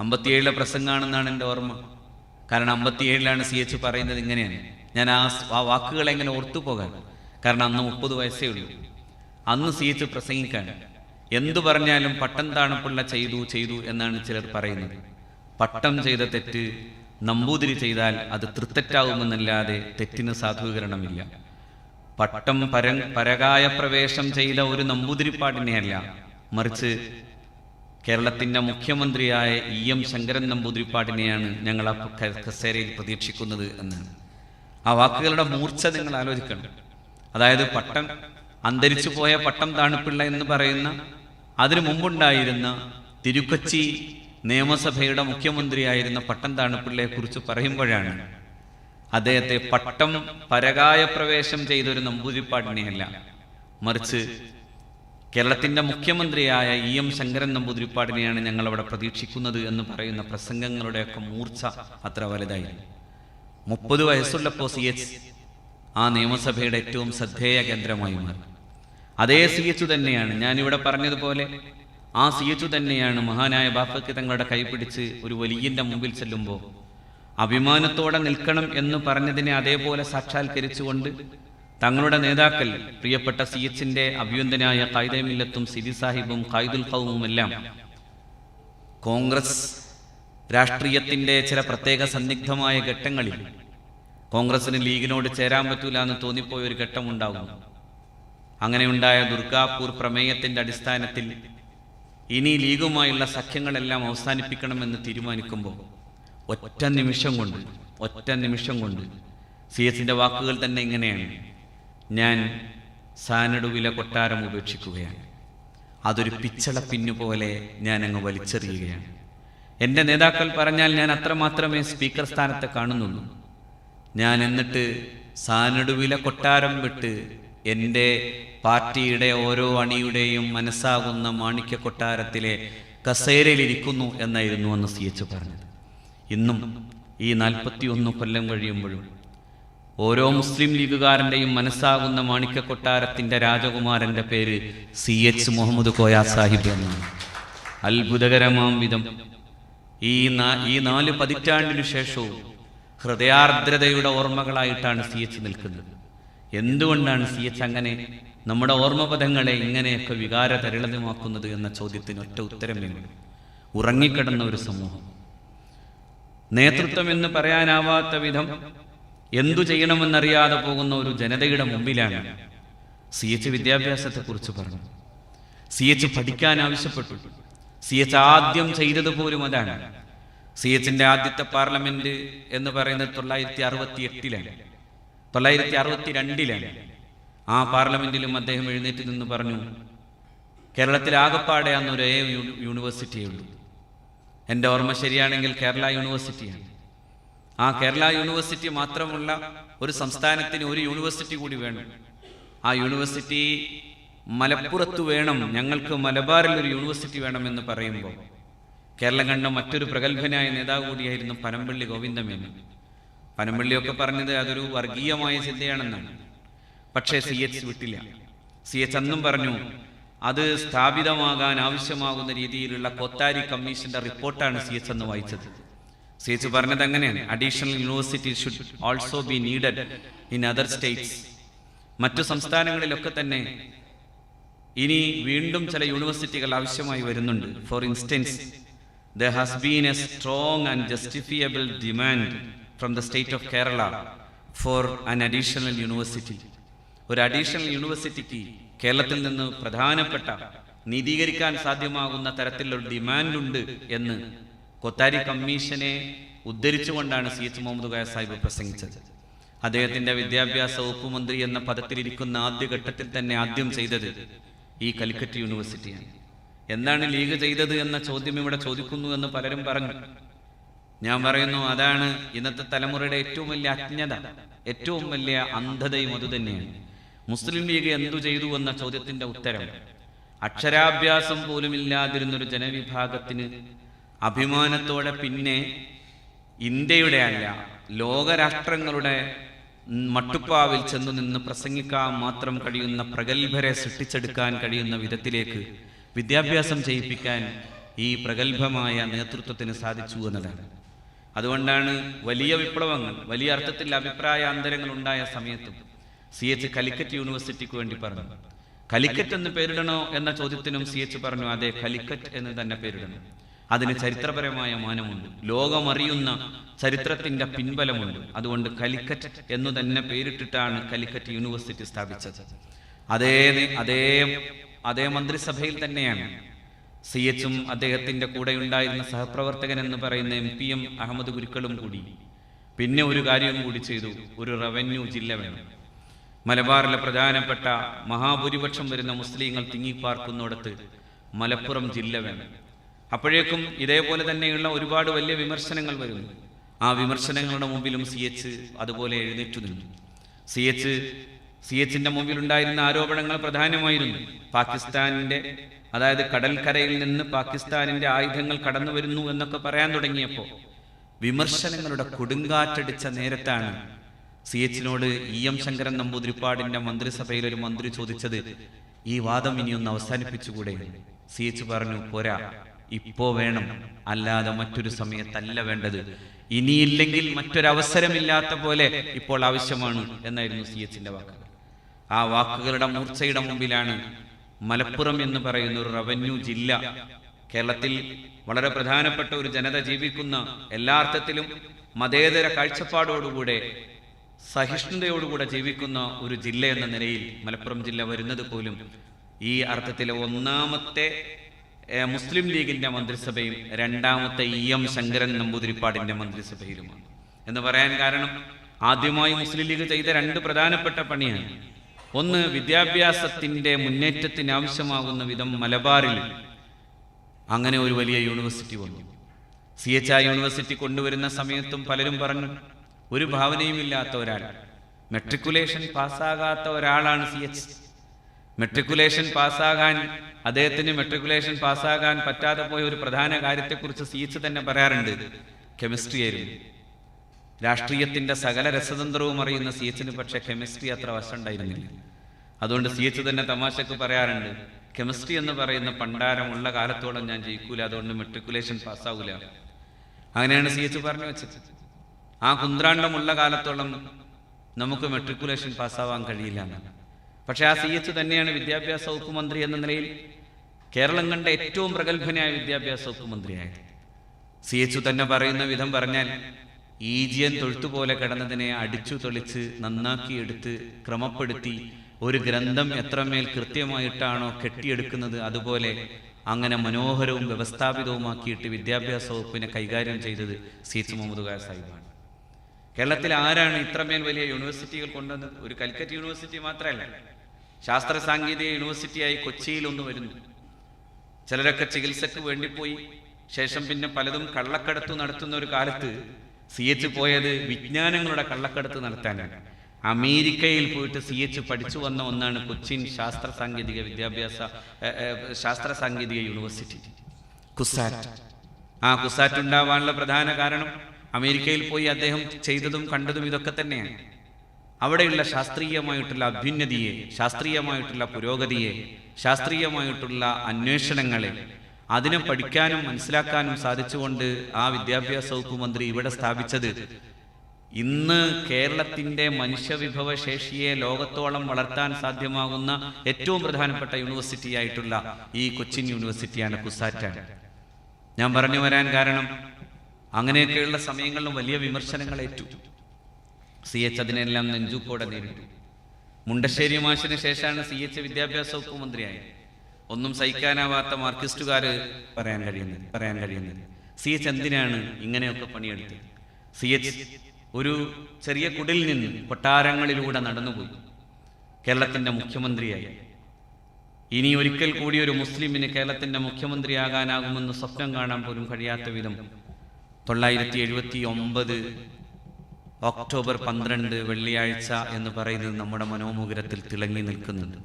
57-ലെ പ്രസംഗമാണെന്നാണ് എൻ്റെ ഓർമ്മ. കാരണം 57-ലാണ് CH പറയുന്നത് ഇങ്ങനെയാണ്. ഞാൻ ആ വാക്കുകൾ എങ്ങനെ ഓർത്തുപോകാൻ, കാരണം അന്ന് 30 വയസ്സേ ഉള്ളൂ. അന്ന് CH പ്രസംഗിക്കാൻ എന്തു പറഞ്ഞാലും പട്ടം താണപ്പിള്ള ചെയ്തു എന്നാണ് ചിലർ പറയുന്നത്. പട്ടം ചെയ്ത തെറ്റ് നമ്പൂതിരി ചെയ്താൽ അത് തൃത്തെറ്റാവുമെന്നല്ലാതെ തെറ്റിന് സാധൂകരണമില്ല. പട്ടം പരകായ പ്രവേശം ചെയ്ത ഒരു നമ്പൂതിരിപ്പാടിനെയല്ല, മറിച്ച് കേരളത്തിൻ്റെ മുഖ്യമന്ത്രിയായ EM ശങ്കരൻ നമ്പൂതിരിപ്പാടിനെയാണ് ഞങ്ങൾ ആ കസേരയിൽ പ്രതീക്ഷിക്കുന്നത് എന്നാണ്. ആ വാക്കുകളുടെ മൂർച്ച നിങ്ങൾ ആലോചിക്കണം. അതായത് അന്തരിച്ചു പോയ പട്ടം താണുപിള്ള എന്ന് പറയുന്ന, അതിനു മുമ്പുണ്ടായിരുന്ന തിരുക്കൊച്ചി നിയമസഭയുടെ മുഖ്യമന്ത്രിയായിരുന്ന പട്ടം താണുപിള്ളയെ കുറിച്ച് പറയുമ്പോഴാണ് അദ്ദേഹത്തെ പട്ടം പരകായ പ്രവേശം ചെയ്തൊരു നമ്പൂതിരിപ്പാടിനെയല്ല, മറിച്ച് കേരളത്തിൻ്റെ മുഖ്യമന്ത്രിയായ EM ശങ്കരൻ നമ്പൂതിരിപ്പാടിനെയാണ് ഞങ്ങളവിടെ പ്രതീക്ഷിക്കുന്നത് എന്ന് പറയുന്ന പ്രസംഗങ്ങളുടെയൊക്കെ മൂർച്ച അത്ര വലുതായിരുന്നു. 30 വയസ്സുള്ളപ്പോൾ CH ആ നിയമസഭയുടെ ഏറ്റവും ശ്രദ്ധേയ കേന്ദ്രമായി മാറി. അതേ CH തന്നെയാണ്, ഞാനിവിടെ പറഞ്ഞതുപോലെ ആ CH തന്നെയാണ് മഹാനായ ബാഫഖി തങ്ങളുടെ കൈപിടിച്ച് ഒരു വലിയൻ്റെ മുമ്പിൽ ചെല്ലുമ്പോൾ അഭിമാനത്തോടെ നിൽക്കണം എന്ന് പറഞ്ഞതിനെ അതേപോലെ സാക്ഷാത്കരിച്ചുകൊണ്ട് തങ്ങളുടെ നേതാക്കൾ, പ്രിയപ്പെട്ട CH-ൻ്റെ അഭിനന്ദനായ ഖായിദെ മില്ലത്തും സിരി സാഹിബും ഖായിദുൽ ഖൗമുമെല്ലാം കോൺഗ്രസ് രാഷ്ട്രീയത്തിൻ്റെ ചില പ്രത്യേക സന്നിഗ്ധമായ ഘട്ടങ്ങളിൽ കോൺഗ്രസിന് ലീഗിനോട് ചേരാൻ പറ്റൂല എന്ന് തോന്നിപ്പോയ ഒരു ഘട്ടമുണ്ടാകുന്നു. അങ്ങനെയുണ്ടായ ദുർഗാപൂർ പ്രമേയത്തിൻ്റെ അടിസ്ഥാനത്തിൽ ഇനി ലീഗുമായുള്ള സഖ്യങ്ങളെല്ലാം അവസാനിപ്പിക്കണമെന്ന് തീരുമാനിക്കുമ്പോൾ ഒറ്റ നിമിഷം കൊണ്ട് CS-ന്റെ വാക്കുകൾ തന്നെ ഇങ്ങനെയാണ്: ഞാൻ സാനടുവിലെ കൊട്ടാരം ഉപേക്ഷിക്കുകയാണ്. അതൊരു പിച്ചള പിന്നുപോലെ ഞാൻ അങ്ങ് വലിച്ചെറിയുകയാണ്. എൻ്റെ നേതാക്കൾ പറഞ്ഞാൽ ഞാൻ അത്രമാത്രമേ സ്പീക്കർ സ്ഥാനത്ത് കാണുന്നുള്ളൂ. ഞാൻ എന്നിട്ട് സാനടുവിലെ കൊട്ടാരം വിട്ട് എൻ്റെ പാർട്ടിയുടെ ഓരോ അണിയുടെയും മനസ്സാകുന്ന മാണിക്യ കൊട്ടാരത്തിലെ കസേരയിലിരിക്കുന്നു എന്നായിരുന്നു അന്ന് CH പറഞ്ഞത്. ഇന്നും ഈ 41 കൊല്ലം കഴിയുമ്പോഴും ഓരോ മുസ്ലിം ലീഗുകാരൻ്റെയും മനസ്സാകുന്ന മാണിക്യ കൊട്ടാരത്തിൻ്റെ രാജകുമാരൻ്റെ പേര് CH മുഹമ്മദ് കോയ സാഹിബ് എന്നാണ്. അത്ഭുതകരമാം വിധം ഈ 4 പതിറ്റാണ്ടിനു ശേഷവും ഹൃദയാർദ്രതയുടെ ഓർമ്മകളായിട്ടാണ് CH നിൽക്കുന്നത്. എന്തുകൊണ്ടാണ് CH അങ്ങനെ നമ്മുടെ ഓർമ്മപഥങ്ങളെ ഇങ്ങനെയൊക്കെ വികാരതരളിതമാക്കുന്നത് എന്ന ചോദ്യത്തിന് ഒറ്റ ഉത്തരമേ ഉള്ളൂ: ഉറങ്ങിക്കിടന്ന ഒരു സമൂഹം. നേതൃത്വം എന്ന് പറയാനാവാത്ത വിധം എന്തു ചെയ്യണമെന്നറിയാതെ പോകുന്ന ഒരു ജനതയുടെ മുമ്പിലാണ് CH വിദ്യാഭ്യാസത്തെക്കുറിച്ച് പറഞ്ഞു. CH പഠിക്കാൻ ആവശ്യപ്പെട്ടു. CH ആദ്യം ചെയ്തത് പോലും അതാണ്. CH-ന്റെ ആദ്യത്തെ പാർലമെന്റ് എന്ന് പറയുന്നത് 1968-ലാണ്, 1962-ലാണ്. ആ പാർലമെന്റിലും അദ്ദേഹം എഴുന്നേറ്റ് നിന്ന് പറഞ്ഞു, കേരളത്തിൽ ആകപ്പാടെ അന്ന് ഒരേ യൂണിവേഴ്സിറ്റിയേ ഉള്ളൂ. എൻ്റെ ഓർമ്മ ശരിയാണെങ്കിൽ കേരള യൂണിവേഴ്സിറ്റിയാണ്. ആ കേരള യൂണിവേഴ്സിറ്റി മാത്രമുള്ള ഒരു സംസ്ഥാനത്തിന് ഒരു യൂണിവേഴ്സിറ്റി കൂടി വേണം. ആ യൂണിവേഴ്സിറ്റി മലപ്പുറത്ത് വേണം, ഞങ്ങൾക്ക് മലബാറിൽ ഒരു യൂണിവേഴ്സിറ്റി വേണമെന്ന് പറയുമ്പോൾ കേരളം കണ്ട മറ്റൊരു പ്രഗത്ഭനായ നേതാവ് കൂടിയായിരുന്നു പനമ്പള്ളി ഗോവിന്ദമേനോൻ. പനമ്പള്ളിയൊക്കെ പറഞ്ഞത് അതൊരു വർഗീയമായ ചിന്തയാണെന്നാണ്. പക്ഷേ CH വിട്ടില്ല. CH അന്നും പറഞ്ഞു, അത് സ്ഥാപിതമാകാൻ ആവശ്യമാകുന്ന രീതിയിലുള്ള കൊത്താരി കമ്മീഷന്റെ റിപ്പോർട്ടാണ് CH എന്ന് വായിച്ചത്. CH പറഞ്ഞത് അങ്ങനെയാണ്: additional university should also be needed in other States. മറ്റു സംസ്ഥാനങ്ങളിലൊക്കെ തന്നെ ഇനി വീണ്ടും ചില യൂണിവേഴ്സിറ്റികൾ ആവശ്യമായി വരുന്നുണ്ട്. For instance, there has been a strong and justifiable demand from the state of Kerala for an additional university. ഒരു അഡീഷണൽ യൂണിവേഴ്സിറ്റിക്ക് കേരളത്തിൽ നിന്ന് പ്രധാനപ്പെട്ട നീതീകരിക്കാൻ സാധ്യമാകുന്ന തരത്തിലുള്ള ഡിമാൻഡ് ഉണ്ട് എന്ന് കൊത്താരി കമ്മീഷനെ ഉദ്ധരിച്ചുകൊണ്ടാണ് CH മുഹമ്മദ് കോയ സാഹിബ് പ്രസംഗിച്ചത്. അദ്ദേഹത്തിന്റെ വിദ്യാഭ്യാസ വകുപ്പ് മന്ത്രി എന്ന പദത്തിലിരിക്കുന്ന ആദ്യഘട്ടത്തിൽ തന്നെ ആദ്യം ചെയ്തത് ഈ കാലിക്കറ്റ് യൂണിവേഴ്സിറ്റിയാണ്. എന്താണ് ലീഗ് ചെയ്തത് എന്ന ചോദ്യം ഇവിടെ ചോദിക്കുന്നു എന്ന് പലരും പറഞ്ഞു. ഞാൻ പറയുന്നു, അതാണ് ഇന്നത്തെ തലമുറയുടെ ഏറ്റവും വലിയ അജ്ഞത, ഏറ്റവും വലിയ അന്ധതയും അതുതന്നെയാണ്. മുസ്ലിം ലീഗ് എന്തു ചെയ്തു എന്ന ചോദ്യത്തിന്റെ ഉത്തരം, അക്ഷരാഭ്യാസം പോലും ഇല്ലാതിരുന്നൊരു ജനവിഭാഗത്തിന് അഭിമാനത്തോടെ പിന്നെ ഇന്ത്യയുടെ അല്ല ലോകരാഷ്ട്രങ്ങളുടെ മട്ടുപ്പാവിൽ ചെന്നു നിന്ന് പ്രസംഗിക്കാൻ മാത്രം കഴിയുന്ന പ്രഗത്ഭരെ സൃഷ്ടിച്ചെടുക്കാൻ കഴിയുന്ന വിധത്തിലേക്ക് വിദ്യാഭ്യാസം ചെയ്യിപ്പിക്കാൻ ഈ പ്രഗത്ഭമായ നേതൃത്വത്തിന് സാധിച്ചു എന്നതാണ്. അതുകൊണ്ടാണ് വലിയ വിപ്ലവങ്ങൾ, വലിയ അർത്ഥത്തിൽ അഭിപ്രായ അന്തരങ്ങൾ ഉണ്ടായ സമയത്തും CH കാലിക്കറ്റ് യൂണിവേഴ്സിറ്റിക്ക് വേണ്ടി പറഞ്ഞു. കാലിക്കറ്റ് എന്ന് പേരിടണോ എന്ന ചോദ്യത്തിനും CH പറഞ്ഞു, അതെ, കാലിക്കറ്റ് എന്ന് തന്നെ പേരിടണം. അതിന് ചരിത്രപരമായ മാനമുണ്ട്, ലോകമറിയുന്ന ചരിത്രത്തിന്റെ പിൻബലമുണ്ട്. അതുകൊണ്ട് കാലിക്കറ്റ് എന്നു തന്നെ പേരിട്ടിട്ടാണ് കാലിക്കറ്റ് യൂണിവേഴ്സിറ്റി സ്ഥാപിച്ചത്. അതേ മന്ത്രിസഭയിൽ തന്നെയാണ് CH-ഉം അദ്ദേഹത്തിന്റെ കൂടെ ഉണ്ടായിരുന്ന സഹപ്രവർത്തകൻ എന്ന് പറയുന്ന MPM അഹമ്മദ് ഗുരുക്കളും കൂടി പിന്നെ ഒരു കാര്യം കൂടി ചെയ്തു: ഒരു റവന്യൂ ജില്ല വേണം. മലബാറിലെ പ്രധാനപ്പെട്ട മഹാഭൂരിപക്ഷം വരുന്ന മുസ്ലിങ്ങൾ തിങ്ങിപ്പാർക്കുന്നിടത്ത് മലപ്പുറം ജില്ല വേണം. അപ്പോഴേക്കും ഇതേപോലെ തന്നെയുള്ള ഒരുപാട് വലിയ വിമർശനങ്ങൾ വരുന്നു. ആ വിമർശനങ്ങളുടെ മുമ്പിലും CH അതുപോലെ എഴുന്നേറ്റു നിന്നു. CH-ന്റെ മുമ്പിൽ ഉണ്ടായിരുന്ന ആരോപണങ്ങൾ പ്രധാനമായിരുന്നു പാകിസ്ഥാനിന്റെ, അതായത് കടൽക്കരയിൽ നിന്ന് പാകിസ്ഥാനിന്റെ ആയുധങ്ങൾ കടന്നു വരുന്നു എന്നൊക്കെ പറയാൻ തുടങ്ങിയപ്പോൾ വിമർശനങ്ങളുടെ കൊടുങ്കാറ്റടിച്ച നേരത്താണ് CH-നോട് EM ശങ്കരൻ നമ്പൂതിരിപ്പാടിന്റെ മന്ത്രിസഭയിൽ ഒരു മന്ത്രി ചോദിച്ചത്, ഈ വാദം ഇനിയൊന്ന് അവസാനിപ്പിച്ചുകൂടെ? CH പറഞ്ഞു, പോരാ, ഇപ്പോ വേണം, അല്ലാതെ മറ്റൊരു സമയത്തല്ല വേണ്ടത്. ഇനിയില്ലെങ്കിൽ മറ്റൊരവസരമില്ലാത്ത പോലെ ഇപ്പോൾ ആവശ്യമാണ് എന്നായിരുന്നു CH-ന്റെ വാക്കുകൾ. ആ വാക്കുകളുടെ മൂർച്ചയുടെ മുമ്പിലാണ് മലപ്പുറം എന്ന് പറയുന്ന ഒരു റവന്യൂ ജില്ല, കേരളത്തിൽ വളരെ പ്രധാനപ്പെട്ട ഒരു ജനത ജീവിക്കുന്ന, എല്ലാ അർത്ഥത്തിലും മതേതര കാഴ്ചപ്പാടോടുകൂടെ സഹിഷ്ണുതയോടുകൂടെ ജീവിക്കുന്ന ഒരു ജില്ല എന്ന നിലയിൽ മലപ്പുറം ജില്ല വരുന്നത് പോലും ഈ അർത്ഥത്തിലെ ഒന്നാമത്തെ മുസ്ലിം ലീഗിൻ്റെ മന്ത്രിസഭയും രണ്ടാമത്തെ EM ശങ്കരൻ നമ്പൂതിരിപ്പാടിൻ്റെ മന്ത്രിസഭയിലുമാണ്. എന്ന് പറയാൻ കാരണം, ആദ്യമായി മുസ്ലിം ലീഗ് ചെയ്ത രണ്ട് പ്രധാനപ്പെട്ട പണിയാണ്. ഒന്ന്, വിദ്യാഭ്യാസത്തിൻ്റെ മുന്നേറ്റത്തിന് ആവശ്യമാകുന്ന വിധം മലബാറിൽ അങ്ങനെ ഒരു വലിയ യൂണിവേഴ്സിറ്റി വന്നു. CHI യൂണിവേഴ്സിറ്റി കൊണ്ടുവരുന്ന സമയത്തും പലരും പറഞ്ഞു, ഒരു ഭാവനയും ഇല്ലാത്ത ഒരാൾ, മെട്രിക്കുലേഷൻ പാസ്സാകാത്ത ഒരാളാണ് CH. മെട്രിക്കുലേഷൻ പാസ്സാകാൻ, അദ്ദേഹത്തിന് മെട്രിക്കുലേഷൻ പാസ്സാകാൻ പറ്റാതെ പോയ ഒരു പ്രധാന കാര്യത്തെക്കുറിച്ച് CH തന്നെ പറയാറുണ്ട്, കെമിസ്ട്രി ആയിരുന്നു. രാഷ്ട്രീയത്തിൻ്റെ സകല രസതന്ത്രവും അറിയുന്ന CH-ന് പക്ഷേ കെമിസ്ട്രി അത്ര വശമുണ്ടായിരുന്നില്ല. അതുകൊണ്ട് CH തന്നെ തമാശക്ക് പറയാറുണ്ട്, കെമിസ്ട്രി എന്ന് പറയുന്ന പണ്ടാരമുള്ള കാലത്തോളം ഞാൻ ജയിക്കൂല, അതുകൊണ്ട് മെട്രിക്കുലേഷൻ പാസ്സാവൂല. അങ്ങനെയാണ് CH പറഞ്ഞു വെച്ചത്. ആ കുന്ത്രാണ്ടമുള്ള കാലത്തോളം നമുക്ക് മെട്രിക്കുലേഷൻ പാസ്സാവാൻ കഴിയില്ല എന്നാണ്. പക്ഷെ ആ CH തന്നെയാണ് വിദ്യാഭ്യാസ വകുപ്പ് മന്ത്രി എന്ന നിലയിൽ കേരളം കണ്ട ഏറ്റവും പ്രഗത്ഭനായ വിദ്യാഭ്യാസ വകുപ്പ് മന്ത്രിയായത്. CH തന്നെ പറയുന്ന വിധം പറഞ്ഞാൽ, ഈജിയൻ തൊഴുത്തുപോലെ കിടന്നതിനെ അടിച്ചു തെളിച്ച് നന്നാക്കിയെടുത്ത് ക്രമപ്പെടുത്തി ഒരു ഗ്രന്ഥം എത്രമേൽ കൃത്യമായിട്ടാണോ കെട്ടിയെടുക്കുന്നത് അതുപോലെ അങ്ങനെ മനോഹരവും വ്യവസ്ഥാപിതവുമാക്കിയിട്ട് വിദ്യാഭ്യാസ വകുപ്പിനെ കൈകാര്യം ചെയ്തത് CH മുഹമ്മദ് കോയ സാഹിബാണ്. കേരളത്തിൽ ആരാണ് ഇത്രമേൽ വലിയ യൂണിവേഴ്സിറ്റികൾ കൊണ്ടുവന്നത്? ഒരു കൽക്കറ്റ് യൂണിവേഴ്സിറ്റി മാത്രമല്ല, ശാസ്ത്ര സാങ്കേതിക യൂണിവേഴ്സിറ്റിയായി കൊച്ചിയിൽ ഒന്ന് വരുന്നു. ചിലരൊക്കെ ചികിത്സക്ക് വേണ്ടിപ്പോയി, ശേഷം പിന്നെ പലതും കള്ളക്കടത്ത് നടത്തുന്ന ഒരു കാലത്ത് CH പോയത് വിജ്ഞാനങ്ങളുടെ കള്ളക്കടത്ത് നടത്താനാണ്. അമേരിക്കയിൽ പോയിട്ട് CH പഠിച്ചു വന്ന ഒന്നാണ് കൊച്ചിൻ ശാസ്ത്ര സാങ്കേതിക യൂണിവേഴ്സിറ്റി, കുസാറ്റ്. ആ കുസാറ്റ് ഉണ്ടാവാനുള്ള പ്രധാന കാരണം അമേരിക്കയിൽ പോയി അദ്ദേഹം ചെയ്തതും കണ്ടതും ഇതൊക്കെ തന്നെയാണ്. അവിടെയുള്ള ശാസ്ത്രീയമായിട്ടുള്ള അഭ്യുന്നതിയെ, ശാസ്ത്രീയമായിട്ടുള്ള പുരോഗതിയെ, ശാസ്ത്രീയമായിട്ടുള്ള അന്വേഷണങ്ങളെ, അതിനെ പഠിക്കാനും മനസ്സിലാക്കാനും സാധിച്ചുകൊണ്ട് ആ വിദ്യാഭ്യാസ വകുപ്പ് മന്ത്രി ഇവിടെ സ്ഥാപിച്ചത് ഇന്ന് കേരളത്തിൻ്റെ മനുഷ്യവിഭവശേഷിയെ ലോകത്തോളം വളർത്താൻ സാധ്യമാകുന്ന ഏറ്റവും പ്രധാനപ്പെട്ട യൂണിവേഴ്സിറ്റി ആയിട്ടുള്ള ഈ കൊച്ചിൻ യൂണിവേഴ്സിറ്റിയാണ്, കുസാറ്റാണ്. ഞാൻ പറഞ്ഞു വരാൻ കാരണം, അങ്ങനെയൊക്കെയുള്ള സമയങ്ങളിലും വലിയ വിമർശനങ്ങൾ ഏറ്റു. CH അതിനെല്ലാം നെഞ്ചുക്കോടെ നേരിട്ടു. മുണ്ടശ്ശേരി മാഷിന് ശേഷമാണ് CH വിദ്യാഭ്യാസ വകുപ്പ് മന്ത്രിയായത്. ഒന്നും സഹിക്കാനാവാത്ത മാർക്സിസ്റ്റുകാർ പറയാൻ കഴിയുന്നത് CH എന്തിനാണ് ഇങ്ങനെയൊക്കെ പണിയെടുത്തത്? CH ഒരു ചെറിയ കുടിൽ നിന്ന് കൊട്ടാരങ്ങളിലൂടെ നടന്നുപോയി കേരളത്തിൻ്റെ മുഖ്യമന്ത്രിയായി. ഇനി ഒരിക്കൽ കൂടി ഒരു മുസ്ലിമിന് കേരളത്തിൻ്റെ മുഖ്യമന്ത്രിയാകാനാകുമെന്ന് സ്വപ്നം കാണാൻ പോലും കഴിയാത്ത വിധം 979 ഒക്ടോബർ 12 വെള്ളിയാഴ്ച എന്ന് പറയുന്നത് നമ്മുടെ മനോമുകുരത്തിൽ തിളങ്ങി നിൽക്കുന്നുണ്ട്.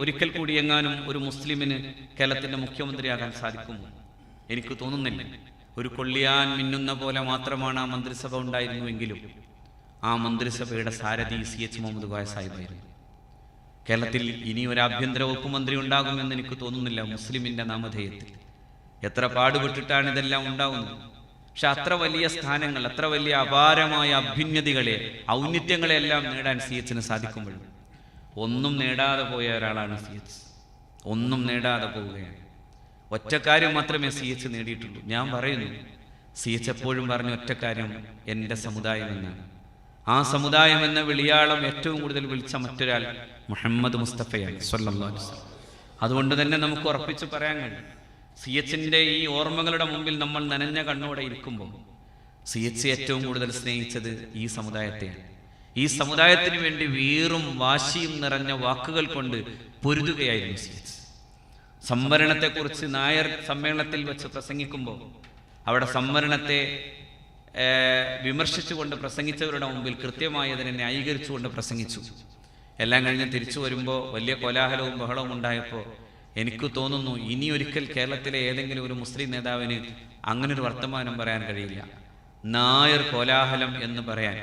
ഒരിക്കൽ കൂടി എങ്ങാനും ഒരു മുസ്ലിമിന് കേരളത്തിൻ്റെ മുഖ്യമന്ത്രിയാകാൻ സാധിക്കുമോ? എനിക്ക് തോന്നുന്നില്ല. ഒരു കൊള്ളിയാൻ മിന്നുന്ന പോലെ മാത്രമാണ് ആ മന്ത്രിസഭ ഉണ്ടായിരുന്നുവെങ്കിലും ആ മന്ത്രിസഭയുടെ സാരഥി CH മുഹമ്മദ് കോയ സാഹിബായിരുന്നു. കേരളത്തിൽ ഇനി ഒരു ആഭ്യന്തര വകുപ്പ് മന്ത്രി ഉണ്ടാകുമെന്ന് എനിക്ക് തോന്നുന്നില്ല മുസ്ലിമിൻ്റെ നാമധേയത്തിൽ. എത്ര പാടുപെട്ടിട്ടാണ് ഇതെല്ലാം ഉണ്ടാകുന്നത്. പക്ഷെ അത്ര വലിയ സ്ഥാനങ്ങൾ, അത്ര വലിയ അപാരമായ അഭ്യുന്നതികളെ, ഔന്നിത്യങ്ങളെ എല്ലാം നേടാൻ CH-ന് സാധിക്കുമ്പോൾ ഒന്നും നേടാതെ പോയ ഒരാളാണ് CH. ഒന്നും നേടാതെ പോവുകയാണ്. ഒറ്റക്കാര്യം മാത്രമേ CH നേടിയിട്ടുള്ളൂ. ഞാൻ പറയുന്നു, CH എപ്പോഴും പറഞ്ഞ ഒറ്റക്കാര്യം എൻ്റെ സമുദായം എന്നാണ്. ആ സമുദായം എന്ന വിളിയാളം ഏറ്റവും കൂടുതൽ വിളിച്ച മറ്റൊരാൾ മുഹമ്മദ് മുസ്തഫയാണ് സ്വല്ലല്ലാഹു അലൈഹി വസല്ലം. അതുകൊണ്ട് തന്നെ നമുക്ക് ഉറപ്പിച്ച് പറയാൻ കഴിയും, CH-ന്റെ ഈ ഓർമ്മകളുടെ മുമ്പിൽ നമ്മൾ നനഞ്ഞ കണ്ണോടെ ഇരിക്കുമ്പോൾ CH ഏറ്റവും കൂടുതൽ സ്നേഹിച്ചത് ഈ സമുദായത്തെയാണ്. ഈ സമുദായത്തിന് വേണ്ടി വീറും വാശിയും നിറഞ്ഞ വാക്കുകൾ കൊണ്ട് പൊരുതുകയായിരുന്നു CH. സംവരണത്തെക്കുറിച്ച് നായർ സമ്മേളനത്തിൽ വെച്ച് പ്രസംഗിക്കുമ്പോൾ അവിടെ സംവരണത്തെ വിമർശിച്ചുകൊണ്ട് പ്രസംഗിച്ചവരുടെ മുമ്പിൽ കൃത്യമായി അതിനെ ന്യായീകരിച്ചുകൊണ്ട് പ്രസംഗിച്ചു. എല്ലാം കഴിഞ്ഞ് തിരിച്ചു വരുമ്പോൾ വലിയ കോലാഹലവും ബഹളവും ഉണ്ടായപ്പോൾ എനിക്ക് തോന്നുന്നു ഇനി ഒരിക്കൽ കേരളത്തിലെ ഏതെങ്കിലും ഒരു മുസ്ലിം നേതാവിന് അങ്ങനൊരു വർത്തമാനം പറയാൻ കഴിയില്ല. നായർ കോലാഹലം എന്ന് പറയാൻ.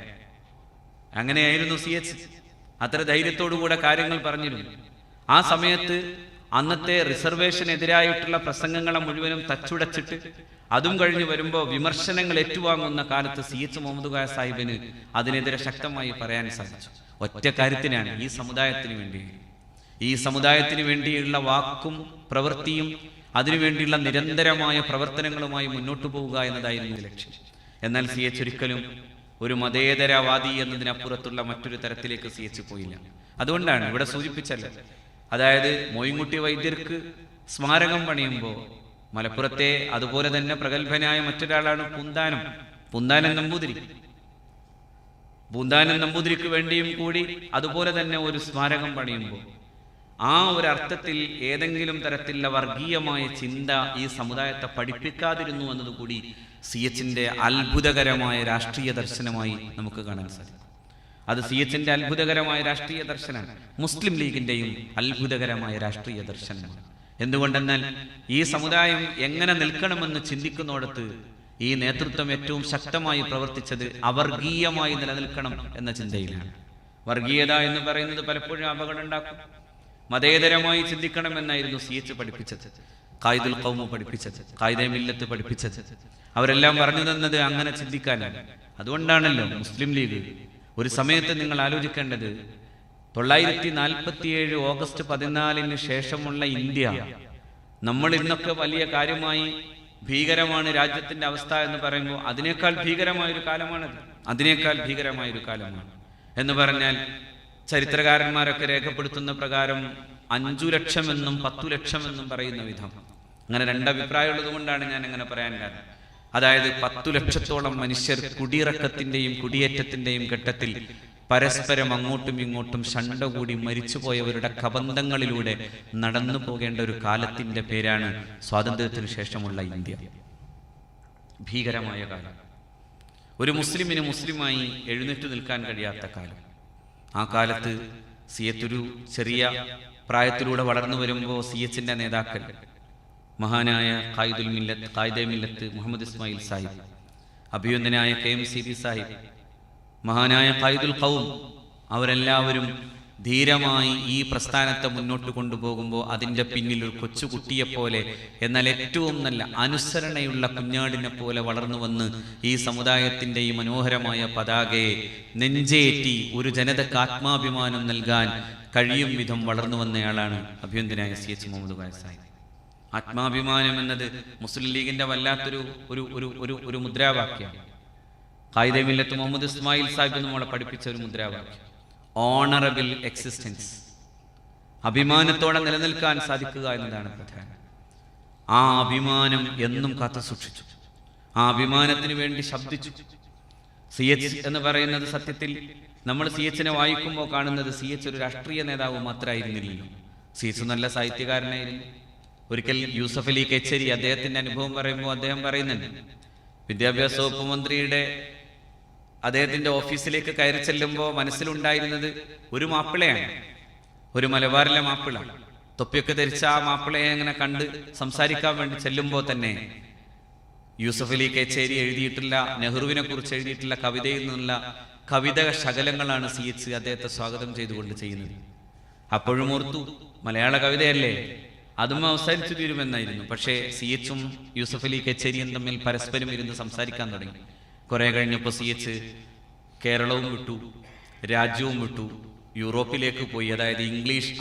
അങ്ങനെയായിരുന്നു CH. അത്ര ധൈര്യത്തോടുകൂടെ കാര്യങ്ങൾ പറഞ്ഞിരുന്നു. ആ സമയത്ത് അന്നത്തെ റിസർവേഷനെതിരായിട്ടുള്ള പ്രസംഗങ്ങളെ മുഴുവനും തച്ചുടച്ചിട്ട് അതും കഴിഞ്ഞ് വരുമ്പോൾ വിമർശനങ്ങൾ ഏറ്റുവാങ്ങുന്ന കാലത്ത് CH മുഹമ്മദ് കോയ സാഹിബിന് അതിനെതിരെ ശക്തമായി പറയാൻ സാധിച്ചു. ഒറ്റ കാര്യത്തിനാണ്, ഈ സമുദായത്തിന് വേണ്ടി. ഈ സമുദായത്തിന് വേണ്ടിയുള്ള വാക്കും പ്രവൃത്തിയും അതിനുവേണ്ടിയുള്ള നിരന്തരമായ പ്രവർത്തനങ്ങളുമായി മുന്നോട്ട് പോവുക എന്നതായിരുന്നു ലക്ഷ്യം. എന്നാൽ CH ഒരിക്കലും ഒരു മതേതരവാദി എന്നതിനപ്പുറത്തുള്ള മറ്റൊരു തരത്തിലേക്ക് CH പോയില്ല. അതുകൊണ്ടാണ് ഇവിടെ സൂചിപ്പിച്ചല്ലോ, അതായത് മോയിൻകുട്ടി വൈദ്യർക്ക് സ്മാരകം പണിയുമ്പോൾ മലപ്പുറത്തെ അതുപോലെ തന്നെ പ്രഗത്ഭനായ മറ്റൊരാളാണ് പൂന്താനം നമ്പൂതിരി. പൂന്താനം നമ്പൂതിരിക്ക് വേണ്ടിയും കൂടി അതുപോലെ തന്നെ ഒരു സ്മാരകം പണിയുമ്പോൾ ആ ഒരു അർത്ഥത്തിൽ ഏതെങ്കിലും തരത്തിലുള്ള വർഗീയമായ ചിന്ത ഈ സമുദായത്തെ പഠിപ്പിക്കാതിരുന്നു എന്നതുകൂടി CH-ന്റെ അത്ഭുതകരമായ രാഷ്ട്രീയ ദർശനമായി നമുക്ക് കാണാൻ സാധിക്കും. അത് CH-ന്റെ അത്ഭുതകരമായ രാഷ്ട്രീയ ദർശനമാണ്. മുസ്ലിം ലീഗിന്റെയും അത്ഭുതകരമായ രാഷ്ട്രീയ ദർശനമാണ്. എന്തുകൊണ്ടെന്നാൽ ഈ സമുദായം എങ്ങനെ നിൽക്കണമെന്ന് ചിന്തിക്കുന്നിടത്ത് ഈ നേതൃത്വം ഏറ്റവും ശക്തമായി പ്രവർത്തിച്ചത് അവർഗീയമായി നിലനിൽക്കണം എന്ന ചിന്തയിലാണ്. വർഗീയത എന്ന് പറയുന്നത് പലപ്പോഴും അപകടം ഉണ്ടാക്കും. മതേതരമായി ചിന്തിക്കണമെന്നായിരുന്നു CH പഠിപ്പിച്ചത്, ഖായിദുൽ ഖൗമ് പഠിപ്പിച്ചത്, ഖായിദെ മില്ലത്ത് പഠിപ്പിച്ചത്. അവരെല്ലാം പറഞ്ഞു തന്നത് അങ്ങനെ ചിന്തിക്കാനാണ്. അതുകൊണ്ടാണല്ലോ മുസ്ലിം ലീഗ് ഒരു സമയത്ത് നിങ്ങൾ ആലോചിക്കേണ്ടത് 947 ഓഗസ്റ്റ് 14 ശേഷമുള്ള ഇന്ത്യ, നമ്മൾ ഇന്നൊക്കെ വലിയ കാര്യമായി ഭീകരമാണ് രാജ്യത്തിന്റെ അവസ്ഥ എന്ന് പറയുമ്പോൾ അതിനേക്കാൾ ഭീകരമായൊരു കാലമാണത്. അതിനേക്കാൾ ഭീകരമായൊരു കാലമാണ് എന്ന് പറഞ്ഞാൽ ചരിത്രകാരന്മാരൊക്കെ രേഖപ്പെടുത്തുന്ന പ്രകാരം 5 ലക്ഷമെന്നും 10 ലക്ഷമെന്നും പറയുന്ന വിധം, അങ്ങനെ രണ്ടഭിപ്രായമുള്ളത് കൊണ്ടാണ് ഞാൻ അങ്ങനെ പറയാൻ കാരണം. അതായത് 10 ലക്ഷത്തോളം മനുഷ്യർ കുടിയിറക്കത്തിന്റെയും കുടിയേറ്റത്തിന്റെയും ഘട്ടത്തിൽ പരസ്പരം അങ്ങോട്ടും ഇങ്ങോട്ടും ശണ്ട കൂടി മരിച്ചുപോയവരുടെ കബന്ധങ്ങളിലൂടെ നടന്നു പോകേണ്ട ഒരു കാലത്തിന്റെ പേരാണ് സ്വാതന്ത്ര്യത്തിന് ശേഷമുള്ള ഇന്ത്യ. ഭീകരമായ കാലം, ഒരു മുസ്ലിമിന് മുസ്ലിമായി എഴുന്നേറ്റ് നിൽക്കാൻ കഴിയാത്ത കാലം. ആ കാലത്ത് CH ഒരു ചെറിയ പ്രായത്തിലൂടെ വളർന്നു വരുമ്പോൾ CH-ന്റെ നേതാക്കൾ മഹാനായ ഖായിദെ മില്ലത്ത് മുഹമ്മദ് ഇസ്മായിൽ സാഹിബ്, അഭിനന്ദനായ KMCB സാഹിബ്, മഹാനായ ഖായിദുൽ ഖൗം, അവരെല്ലാവരും ധീരമായി ഈ പ്രസ്ഥാനത്തെ മുന്നോട്ട് കൊണ്ടുപോകുമ്പോൾ അതിൻ്റെ പിന്നിൽ ഒരു കൊച്ചുകുട്ടിയെപ്പോലെ, എന്നാൽ ഏറ്റവും നല്ല അനുസരണയുള്ള കുഞ്ഞാടിനെ പോലെ വളർന്നു വന്ന് ഈ സമുദായത്തിൻ്റെ ഈ മനോഹരമായ പതാകയെ നെഞ്ചേറ്റി ഒരു ജനതക്ക് ആത്മാഭിമാനം നൽകാൻ കഴിയും വിധം വളർന്നു വന്നയാളാണ് അഭിനന്ദനായ CH മുഹമ്മദ് കോയ സാഹിബ്. ആത്മാഭിമാനം എന്നത് മുസ്ലിം ലീഗിന്റെ വല്ലാത്തൊരു ഒരു ഒരു ഒരു ഒരു മുദ്രാവാക്യമാണ്. ഖായിദെ മില്ലത്ത് മുഹമ്മദ് ഇസ്മായിൽ സാഹിബ് നമ്മളെ പഠിപ്പിച്ച ഒരു മുദ്രാവാക്യം, ഓണറബിൾ എക്സിസ്റ്റൻസ്, അഭിമാനത്തോടെ നിലനിൽക്കാൻ സാധിക്കുക എന്നതാണ് പ്രധാനം. ആ അഭിമാനം എന്നും കാത്തു സൂക്ഷിച്ചു, ആ അഭിമാനത്തിന് വേണ്ടി ശബ്ദിച്ചു. CH എന്ന് പറയുന്നത് സത്യത്തിൽ നമ്മൾ CH-നെ വായിക്കുമ്പോൾ കാണുന്നത് CH ഒരു രാഷ്ട്രീയ നേതാവ് മാത്രമായിരുന്നില്ലല്ലോ. CH നല്ല സാഹിത്യകാരനായിരുന്നു. ഒരിക്കൽ യൂസഫ് അലി കേച്ചേരി അദ്ദേഹത്തിന്റെ അനുഭവം പറയുമ്പോൾ അദ്ദേഹം പറയുന്നുണ്ട്, വിദ്യാഭ്യാസ വകുപ്പ് മന്ത്രിയുടെ അദ്ദേഹത്തിന്റെ ഓഫീസിലേക്ക് കയറി ചെല്ലുമ്പോൾ മനസ്സിലുണ്ടായിരുന്നത് ഒരു മാപ്പിളയാണ്, ഒരു മലബാറിലെ മാപ്പിള. തൊപ്പിയൊക്കെ ധരിച്ച ആ മാപ്പിളയെ അങ്ങനെ കണ്ട് സംസാരിക്കാൻ വേണ്ടി ചെല്ലുമ്പോൾ തന്നെ യൂസഫ് അലി കേച്ചേരി എഴുതിയിട്ടുള്ള, നെഹ്റുവിനെ കുറിച്ച് എഴുതിയിട്ടുള്ള കവിതയിൽ നിന്നുള്ള കവിത ശകലങ്ങളാണ് CH അദ്ദേഹത്തെ സ്വാഗതം ചെയ്തുകൊണ്ട് ചെയ്യുന്നത്. അപ്പോഴും ഓർത്തു, മലയാള കവിതയല്ലേ, അതും അവസാനിച്ചു തീരുമെന്നായിരുന്നു. പക്ഷേ CH-ഉം യൂസഫ് അലി കേച്ചേരിയും തമ്മിൽ പരസ്പരം ഇരുന്ന് സംസാരിക്കാൻ തുടങ്ങി. കുറെ കഴിഞ്ഞപ്പോൾ CH കേരളവും വിട്ടു, രാജ്യവും വിട്ടു, യൂറോപ്പിലേക്ക് പോയി. അതായത്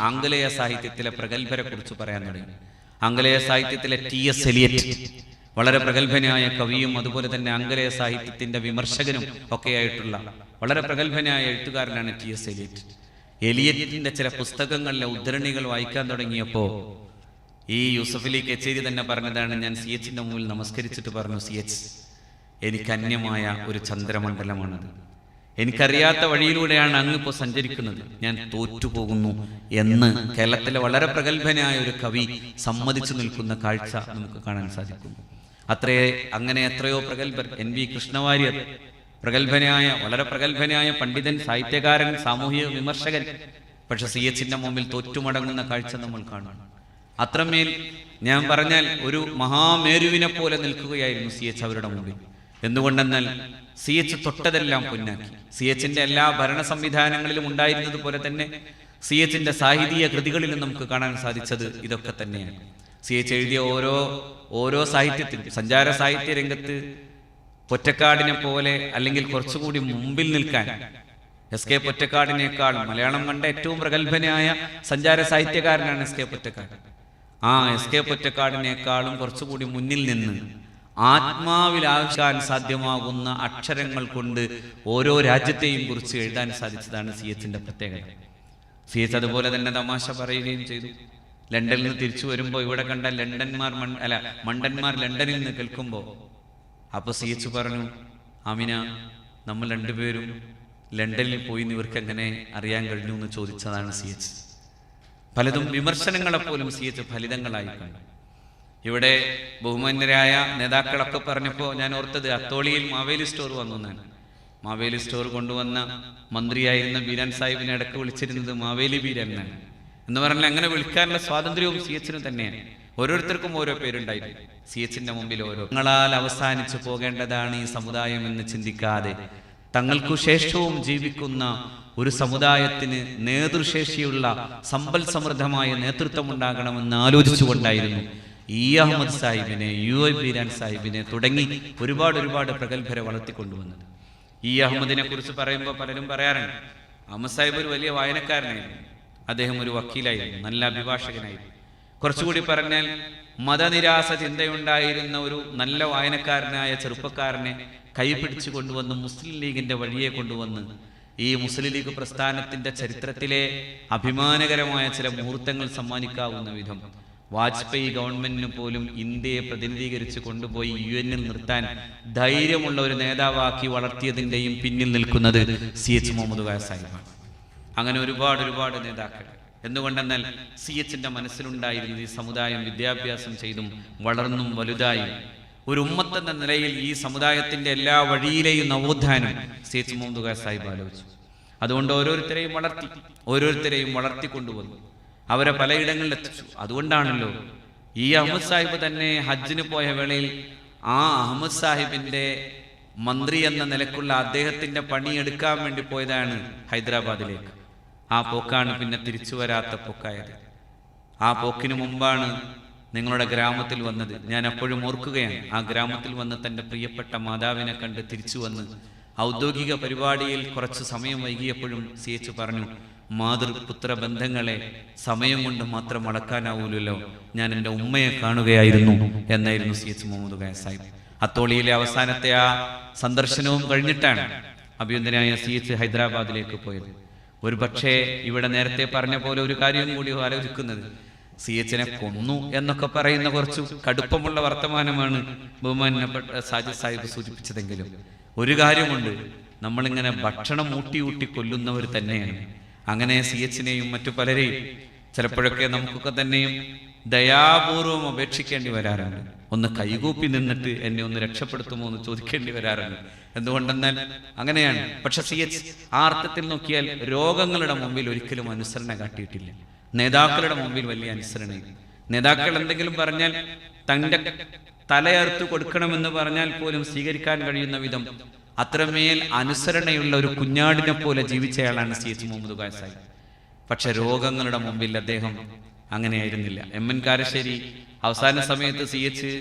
ആംഗലേയ സാഹിത്യത്തിലെ പ്രഗത്ഭരെ കുറിച്ച് പറയാൻ തുടങ്ങി. ആംഗലേയ സാഹിത്യത്തിലെ TS എലിയറ്റ്, വളരെ പ്രഗത്ഭനായ കവിയും അതുപോലെ തന്നെ ആംഗലേയ സാഹിത്യത്തിന്റെ വിമർശകനും ഒക്കെയായിട്ടുള്ള വളരെ പ്രഗത്ഭനായ എഴുത്തുകാരനാണ് TS എലിയറ്റ്. എലിയറ്റിന്റെ ചില പുസ്തകങ്ങളിലെ ഉദ്ധരണികൾ വായിക്കാൻ തുടങ്ങിയപ്പോൾ ഈ യൂസഫ് അലി കേച്ചേരി തന്നെ പറഞ്ഞതാണ്, ഞാൻ CH-ന്റെ മുമ്പിൽ നമസ്കരിച്ചിട്ട് പറഞ്ഞു, CH, എനിക്ക് അന്യമായ ഒരു ചന്ദ്രമണ്ഡലമാണത്, എനിക്കറിയാത്ത വഴിയിലൂടെയാണ് അങ്ങ് ഇപ്പോൾ സഞ്ചരിക്കുന്നത്, ഞാൻ തോറ്റുപോകുന്നു എന്ന് കേരളത്തിലെ വളരെ പ്രഗത്ഭനായ ഒരു കവി സമ്മതിച്ചു നിൽക്കുന്ന കാഴ്ച നമുക്ക് കാണാൻ സാധിക്കും. അങ്ങനെ എത്രയോ പ്രഗത്ഭർ, NV കൃഷ്ണവാര്യർ, പ്രഗത്ഭനായ വളരെ പ്രഗത്ഭനായ പണ്ഡിതൻ, സാഹിത്യകാരൻ, സാമൂഹിക വിമർശകൻ, പക്ഷെ CH-ന്റെ മുമ്പിൽ തോറ്റുമടങ്ങുന്ന കാഴ്ച നമ്മൾ കാണുന്നു. അത്രമേൽ ഞാൻ പറഞ്ഞാൽ ഒരു മഹാമേരുവിനെ പോലെ നിൽക്കുകയായിരുന്നു CH അവരുടെ മുമ്പിൽ. എന്തുകൊണ്ടെന്നാൽ CH തൊട്ടതെല്ലാം പൊന്നാക്കി. CH-ന്റെ എല്ലാ ഭരണ സംവിധാനങ്ങളിലും ഉണ്ടായിരുന്നത് പോലെ തന്നെ CH-ന്റെ സാഹിത്യ കൃതികളിലും നമുക്ക് കാണാൻ സാധിച്ചത് ഇതൊക്കെ തന്നെയാണ്. CH എഴുതിയ ഓരോ സാഹിത്യത്തിലും, സഞ്ചാര സാഹിത്യ രംഗത്ത് പൊറ്റക്കാടിനെ പോലെ അല്ലെങ്കിൽ കുറച്ചുകൂടി മുമ്പിൽ നിൽക്കാൻ SK പൊറ്റക്കാടിനേക്കാൾ, മലയാളം കണ്ട ഏറ്റവും പ്രഗത്ഭനായ സഞ്ചാര സാഹിത്യകാരനാണ് SK പൊറ്റക്കാട്. ആ SK പൊറ്റക്കാടിനേക്കാളും കുറച്ചുകൂടി മുന്നിൽ നിന്ന് ആത്മാവിലാക്കാൻ സാധ്യമാകുന്ന അക്ഷരങ്ങൾ കൊണ്ട് ഓരോ രാജ്യത്തെയും കുറിച്ച് എഴുതാൻ സാധിച്ചതാണ് CH-ന്റെ പ്രത്യേകത. CH അതുപോലെ തന്നെ തമാശ പറയുകയും ചെയ്തു. ലണ്ടനിൽ നിന്ന് തിരിച്ചു വരുമ്പോൾ ഇവിടെ കണ്ട മണ്ടന്മാർ ലണ്ടനിൽ നിന്ന് കേൾക്കുമ്പോൾ അപ്പോൾ സി എച്ച് പറഞ്ഞു, അമിന, നമ്മൾ രണ്ടുപേരും ലണ്ടനിൽ പോയി ഇവർക്ക് എങ്ങനെ അറിയാൻ കഴിഞ്ഞു എന്ന് ചോദിച്ചതാണ് സി എച്ച്. പലതും വിമർശനങ്ങളെപ്പോലും സി എച്ച് ഫലിതങ്ങളായി കണ്ടു. ഇവിടെ ബഹുമാന്യരായ നേതാക്കളൊക്കെ പറഞ്ഞപ്പോൾ ഞാൻ ഓർത്തത് അത്തോളിയിൽ മാവേലി സ്റ്റോർ വന്നു എന്നാണ്. മാവേലി സ്റ്റോർ കൊണ്ടുവന്ന മന്ത്രിയായിരുന്ന ബീരാൻ സാഹിബിനെ ഇടയ്ക്ക് വിളിച്ചിരുന്നത് മാവേലി ബീരാൻ എന്നാണ്. എന്ന് പറഞ്ഞാൽ അങ്ങനെ വിളിക്കാനുള്ള സ്വാതന്ത്ര്യവും സി എച്ചിന് തന്നെയാണ്. ഓരോരുത്തർക്കും ഓരോ പേരുണ്ടായിരുന്നു. സി എച്ചിന്റെ മുമ്പിൽ ഓരോ തങ്ങളാൽ അവസാനിച്ചു പോകേണ്ടതാണ് ഈ സമുദായം എന്ന് ചിന്തിക്കാതെ തങ്ങൾക്കു ശേഷവും ജീവിക്കുന്ന ഒരു സമുദായത്തിന് നേതൃശേഷിയുള്ള സമ്പൽ സമൃദ്ധമായ നേതൃത്വം ഉണ്ടാകണമെന്ന് ആലോചിച്ചുകൊണ്ടായിരുന്നു ഇ അഹമ്മദ് സാഹിബിനെ, യു ഐ ബീരാൻ സാഹിബിനെ തുടങ്ങി ഒരുപാട് പ്രഗത്ഭരെ വളർത്തിക്കൊണ്ടുവന്നത്. ഇ അഹമ്മദിനെ കുറിച്ച് പറയുമ്പോൾ പലരും പറയാറുണ്ട്, അഹമ്മദ് സാഹിബ് ഒരു വലിയ വായനക്കാരനായിരുന്നു, അദ്ദേഹം ഒരു വക്കീലായിരുന്നു, നല്ല അഭിഭാഷകനായിരുന്നു. കുറച്ചുകൂടി പറഞ്ഞാൽ മതനിരാസ ചിന്തയുണ്ടായിരുന്ന ഒരു നല്ല വായനക്കാരനായ ചെറുപ്പക്കാരനെ കൈപിടിച്ചു കൊണ്ടുവന്ന് മുസ്ലിം ലീഗിന്റെ വഴിയെ കൊണ്ടുവന്ന് ഈ മുസ്ലിം ലീഗ് പ്രസ്ഥാനത്തിന്റെ ചരിത്രത്തിലെ അഭിമാനകരമായ ചില മുഹൂർത്തങ്ങൾ സമ്മാനിക്കാവുന്ന വിധം വാജ്പേയി ഗവൺമെന്റിന് പോലും ഇന്ത്യയെ പ്രതിനിധീകരിച്ച് കൊണ്ടുപോയി UN നിർത്താൻ ധൈര്യമുള്ള ഒരു നേതാവാക്കി വളർത്തിയതിന്റെയും പിന്നിൽ നിൽക്കുന്നത് സി എച്ച് മുഹമ്മദ് കോയ സാഹിബാണ്. അങ്ങനെ ഒരുപാട് നേതാക്കൾ. എന്തുകൊണ്ടെന്നാൽ സി എച്ചിന്റെ മനസ്സിലുണ്ടായിരുന്നത് ഈ സമുദായം വിദ്യാഭ്യാസം ചെയ്തും വളർന്നും വലുതായും ഒരു ഉമ്മത്തെന്ന നിലയിൽ ഈ സമുദായത്തിന്റെ എല്ലാ വഴിയിലെയും നവോത്ഥാനം സി എച്ച് മുഹമ്മദ് കോയ സാഹിബ് ആലോചിച്ചു. അതുകൊണ്ട് ഓരോരുത്തരെയും വളർത്തിക്കൊണ്ടുവന്നു, അവരെ പലയിടങ്ങളിൽ എത്തിച്ചു. അതുകൊണ്ടാണല്ലോ ഈ അഹമ്മദ് സാഹിബ് തന്നെ ഹജ്ജിന് പോയ വേളയിൽ ആ അഹമ്മദ് സാഹിബിന്റെ മന്ത്രി എന്ന നിലക്കുള്ള അദ്ദേഹത്തിന്റെ പണിയെടുക്കാൻ വേണ്ടി പോയതാണ് ഹൈദരാബാദിലേക്ക്. ആ പോക്കാണ് പിന്നെ തിരിച്ചു വരാത്ത പോക്കായത്. ആ പോക്കിന് മുമ്പാണ് നിങ്ങളുടെ ഗ്രാമത്തിൽ വന്നത്. ഞാൻ എപ്പോഴും ഓർക്കുകയാണ്, ആ ഗ്രാമത്തിൽ വന്ന് തൻ്റെ പ്രിയപ്പെട്ട മാതാവിനെ കണ്ട് തിരിച്ചു വന്ന് ഔദ്യോഗിക പരിപാടിയിൽ കുറച്ച് സമയം വൈകിയപ്പോഴും സി എച്ച് പറഞ്ഞു, മാതൃപുത്ര ബന്ധങ്ങളെ സമയം കൊണ്ട് മാത്രം അളക്കാനാവൂലല്ലോ, ഞാൻ എൻ്റെ ഉമ്മയെ കാണുകയായിരുന്നു എന്നായിരുന്നു സി എച്ച് മുഹമ്മദ് കോയ സാഹിബ്. അത്തോളിയിലെ അവസാനത്തെ ആ സന്ദർശനവും കഴിഞ്ഞിട്ടാണ് അഭിനന്ദനായ സി എച്ച് ഹൈദരാബാദിലേക്ക് പോയത്. ഒരു പക്ഷേ ഇവിടെ നേരത്തെ പറഞ്ഞ പോലെ ഒരു കാര്യം കൂടി ആലോചിക്കുന്നത്, സി എച്ചിനെ കൊന്നു എന്നൊക്കെ പറയുന്ന കുറച്ച് കടുപ്പമുള്ള വർത്തമാനമാണ് ബഹുമാനപ്പെട്ട സാജിദ് സാഹിബ് സൂചിപ്പിച്ചതെങ്കിലും ഒരു കാര്യമുണ്ട്, നമ്മളിങ്ങനെ ഭക്ഷണം ഊട്ടി കൊല്ലുന്നവർ തന്നെയാണ്. അങ്ങനെ സി എച്ചിനെയും മറ്റു പലരെയും ചിലപ്പോഴൊക്കെ നമുക്കൊക്കെ തന്നെയും ദയാപൂർവം അപേക്ഷിക്കേണ്ടി വരാറുണ്ട്. ഒന്ന് കൈകൂപ്പി നിന്നിട്ട് എന്നെ ഒന്ന് രക്ഷപ്പെടുത്തുമോ എന്ന് ചോദിക്കേണ്ടി വരാറുണ്ട്. എന്തുകൊണ്ടെന്നാൽ അങ്ങനെയാണ്. പക്ഷെ സി എച്ച് ആ അർത്ഥത്തിൽ നോക്കിയാൽ രോഗങ്ങളുടെ മുമ്പിൽ ഒരിക്കലും അനുസരണ കാട്ടിയിട്ടില്ല. നേതാക്കളുടെ മുമ്പിൽ വലിയ അനുസരണയും. നേതാക്കൾ എന്തെങ്കിലും പറഞ്ഞാൽ തന്റെ തലയറുത്തു കൊടുക്കണമെന്ന് പറഞ്ഞാൽ പോലും സ്വീകരിക്കാൻ കഴിയുന്ന വിധം അത്രമേൽ അനുസരണയുള്ള ഒരു കുഞ്ഞാടിനെ പോലെ ജീവിച്ചയാളാണ് സി എച്ച് മുഹമ്മദ് കോയ സാഹിബ്. പക്ഷെ രോഗങ്ങളുടെ മുമ്പിൽ അദ്ദേഹം അങ്ങനെയായിരുന്നില്ല. MN കാരശ്ശേരി അവസാന സമയത്ത് സി എച്ച്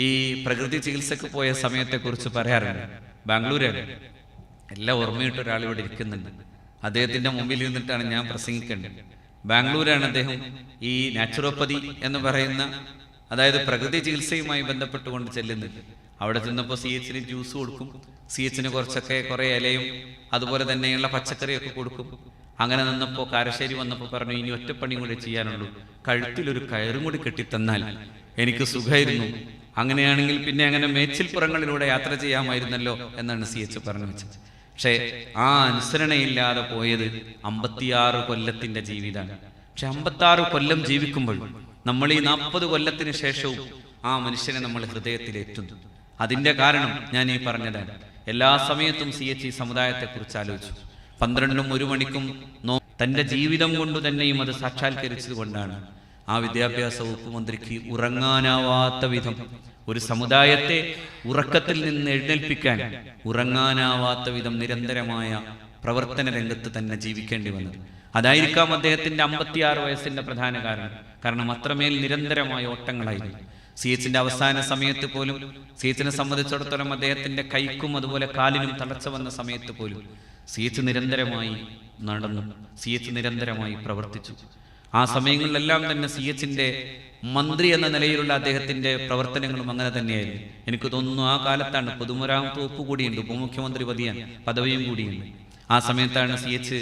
ഈ പ്രകൃതി ചികിത്സക്ക് പോയ സമയത്തെ കുറിച്ച് പറയാറുണ്ട്. ബാംഗ്ലൂരാണ്, എല്ലാം ഓർമ്മയിട്ട് ഒരാൾ ഇവിടെ ഇരിക്കുന്നുണ്ട്, അദ്ദേഹത്തിന്റെ മുമ്പിൽ നിന്നിട്ടാണ് ഞാൻ പ്രസംഗിക്കേണ്ടത്. ബാംഗ്ലൂരാണ് അദ്ദേഹം ഈ നാച്ചുറോപ്പതി എന്ന് പറയുന്ന, അതായത് പ്രകൃതി ചികിത്സയുമായി ബന്ധപ്പെട്ടുകൊണ്ട് ചെല്ലുന്നത്. അവിടെ ചെന്നപ്പോൾ സി എച്ചിന് ജ്യൂസ് കൊടുക്കും, സി എച്ചിന് കുറേ ഇലയും അതുപോലെ തന്നെയുള്ള പച്ചക്കറിയൊക്കെ കൊടുക്കും. അങ്ങനെ നിന്നപ്പോൾ കാരശ്ശേരി വന്നപ്പോൾ പറഞ്ഞു, ഇനി ഒറ്റപ്പണി കൂടി ചെയ്യാനുള്ളൂ, കഴുത്തിലൊരു കയറും കൂടി കെട്ടിത്തന്നാൽ എനിക്ക് സുഖമായിരുന്നു, അങ്ങനെയാണെങ്കിൽ പിന്നെ അങ്ങനെ മേച്ചിൽപ്പുറങ്ങളിലൂടെ യാത്ര ചെയ്യാമായിരുന്നല്ലോ എന്നാണ് സി എച്ച് പറഞ്ഞു വെച്ചത്. പക്ഷേ ആ അനുസരണയില്ലാതെ പോയത് 56 കൊല്ലത്തിന്റെ ജീവിതമാണ്. പക്ഷെ 56 കൊല്ലം ജീവിക്കുമ്പോൾ നമ്മൾ ഈ 40 കൊല്ലത്തിന് ശേഷവും ആ മനുഷ്യനെ നമ്മൾ ഹൃദയത്തിലേറ്റുന്നു. അതിന്റെ കാരണം ഞാൻ ഈ പറഞ്ഞതാണ്. എല്ലാ സമയത്തും സി എച്ച് ഈ സമുദായത്തെ കുറിച്ച് ആലോചിച്ചു. 12-ഉം 1 മണിക്കും തന്റെ ജീവിതം കൊണ്ട് തന്നെയും അത് സാക്ഷാത്കരിച്ചത് കൊണ്ടാണ് ആ വിദ്യാഭ്യാസ വകുപ്പ് മന്ത്രിക്ക് ഉറങ്ങാനാവാത്ത വിധം ഒരു സമുദായത്തെ ഉറക്കത്തിൽ നിന്ന് എഴുന്നേൽപ്പിക്കാൻ ഉറങ്ങാനാവാത്ത വിധം നിരന്തരമായ പ്രവർത്തന രംഗത്ത് തന്നെ ജീവിക്കേണ്ടി വന്നത്. അതായിരിക്കാം അദ്ദേഹത്തിന്റെ 56 വയസ്സിന്റെ പ്രധാന കാരണം അത്രമേൽ നിരന്തരമായ ഓട്ടങ്ങളായിരുന്നു. സി എച്ചിന്റെ അവസാന സമയത്ത് പോലും സി എച്ചിനെ സംബന്ധിച്ചിടത്തോളം അദ്ദേഹത്തിന്റെ കൈക്കും അതുപോലെ കാലിനും തളർച്ച വന്ന സമയത്ത് പോലും സി എച്ച് നിരന്തരമായി നടന്നു, സി എച്ച് നിരന്തരമായി പ്രവർത്തിച്ചു. ആ സമയങ്ങളിലെല്ലാം തന്നെ സി എച്ചിന്റെ മന്ത്രി എന്ന നിലയിലുള്ള അദ്ദേഹത്തിന്റെ പ്രവർത്തനങ്ങളും അങ്ങനെ തന്നെയായിരുന്നു. എനിക്ക് തോന്നുന്നു ആ കാലത്താണ് പൊതുമരാമത്ത് വകുപ്പ് കൂടിയുണ്ട്, ഉപമുഖ്യമന്ത്രി പദവിയും കൂടിയുണ്ട്. ആ സമയത്താണ് സി എച്ച്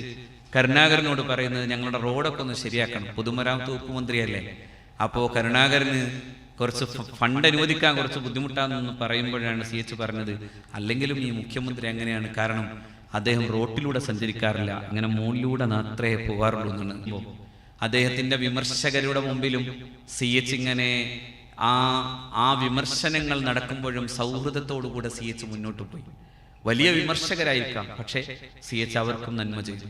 കരുണാകരനോട് പറയുന്നത് ഞങ്ങളുടെ റോഡൊക്കെ ഒന്ന് ശരിയാക്കണം. പൊതുമരാമത്ത് വകുപ്പ് മന്ത്രിയല്ലേ. അപ്പോൾ കരുണാകരന് കുറച്ച് ഫണ്ട് അനുവദിക്കാൻ കുറച്ച് ബുദ്ധിമുട്ടാണെന്ന് പറയുമ്പോഴാണ് CH പറഞ്ഞത്, അല്ലെങ്കിലും ഈ മുഖ്യമന്ത്രി അങ്ങനെയാണ്, കാരണം അദ്ദേഹം റോട്ടിലൂടെ സഞ്ചരിക്കാറില്ല, ഇങ്ങനെ മുകളിലൂടെ മാത്രമേ പോകാറുള്ളൂ എന്നാണ്. അപ്പോൾ അദ്ദേഹത്തിൻ്റെ വിമർശകരുടെ മുമ്പിലും CH ഇങ്ങനെ ആ വിമർശനങ്ങൾ നടക്കുമ്പോഴും സൗഹൃദത്തോടുകൂടെ CH മുന്നോട്ട് പോയി. വലിയ വിമർശകരായിരിക്കാം, പക്ഷേ CH അവർക്കും നന്മ ചെയ്തു.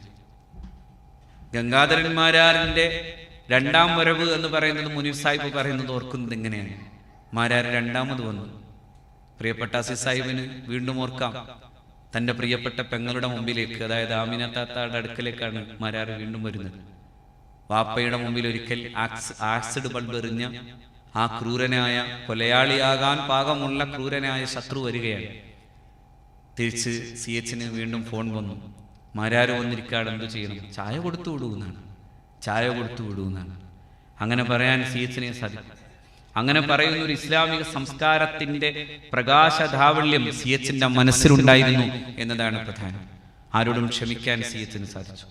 ഗംഗാധരൻ മാരാറിന്റെ രണ്ടാം വരവ് എന്ന് പറയുന്നത് മുനീർ സാഹിബ് പറയുന്നത് ഓർക്കുന്നത് എങ്ങനെയാണ്? മാരാർ രണ്ടാമത് വന്നു. പ്രിയപ്പെട്ട അസീസ് സാഹിബിന് വീണ്ടും ഓർക്കാം, തൻ്റെ പ്രിയപ്പെട്ട പെങ്ങളുടെ മുമ്പിലേക്ക്, അതായത് ആമിന താത്തയുടെ അടുക്കലേക്കാണ് മാരാർ വീണ്ടും വരുന്നത്. വാപ്പയുടെ മുമ്പിൽ ഒരിക്കൽ ആസിഡ് ബൾബ് എറിഞ്ഞ ആ ക്രൂരനായ, കൊലയാളിയാകാൻ പാകമുള്ള ക്രൂരനായ ശത്രു വരികയാണ്. തിരിച്ച് CHന് വീണ്ടും ഫോൺ വന്നു. മാരാര് വന്നിരിക്കാട് എന്തു ചെയ്യണം? ചായ കൊടുത്തു വിടുമെന്നാണ്. ചായ കൊടുത്തു വിടുമെന്നാണ്. അങ്ങനെ പറയാൻ CHനെ സാധിക്കും. അങ്ങനെ പറയുന്ന ഒരു ഇസ്ലാമിക സംസ്കാരത്തിന്റെ പ്രകാശധാവല്യം CHന്റെ മനസ്സിലുണ്ടായിരുന്നു എന്നതാണ് പ്രധാനം. ആരോടും ക്ഷമിക്കാൻ CHന് സാധിച്ചു.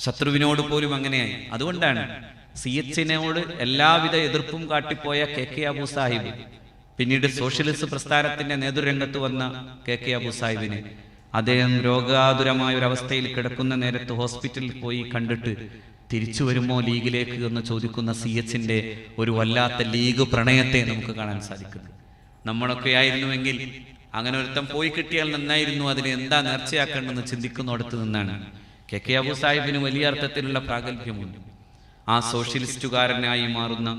ശത്രുവിനോട് പോലും അങ്ങനെയായി. അതുകൊണ്ടാണ് CHനോട് എല്ലാവിധ എതിർപ്പും കാട്ടിപ്പോയ KK അബൂ സാഹിബ് പിന്നീട് സോഷ്യലിസ്റ്റ് പ്രസ്ഥാനത്തിന്റെ നേതൃരംഗത്ത് വന്ന KK അബൂ സാഹിബിനെ അദ്ദേഹം രോഗാതുരമായ ഒരു അവസ്ഥയിൽ കിടക്കുന്ന നേരത്ത് ഹോസ്പിറ്റലിൽ പോയി കണ്ടിട്ട് തിരിച്ചു വരുമോ ലീഗിലേക്ക് എന്ന് ചോദിക്കുന്ന CHന്റെ ഒരു വല്ലാത്ത ലീഗ് പ്രണയത്തെ നമുക്ക് കാണാൻ സാധിക്കുന്നു. നമ്മളൊക്കെ ആയിരുന്നുവെങ്കിൽ അങ്ങനെ ഒരുത്തം പോയി കിട്ടിയാൽ നന്നായിരുന്നു, അതിന് എന്താ നേർച്ചയാക്കേണ്ടെന്ന് ചിന്തിക്കുന്നിടത്ത് നിന്നാണ് KK അബൂ സാഹിബിന് വലിയ അർത്ഥത്തിലുള്ള പ്രാഗൽഭ്യമുണ്ട്. ആ സോഷ്യലിസ്റ്റുകാരനായി മാറുന്ന,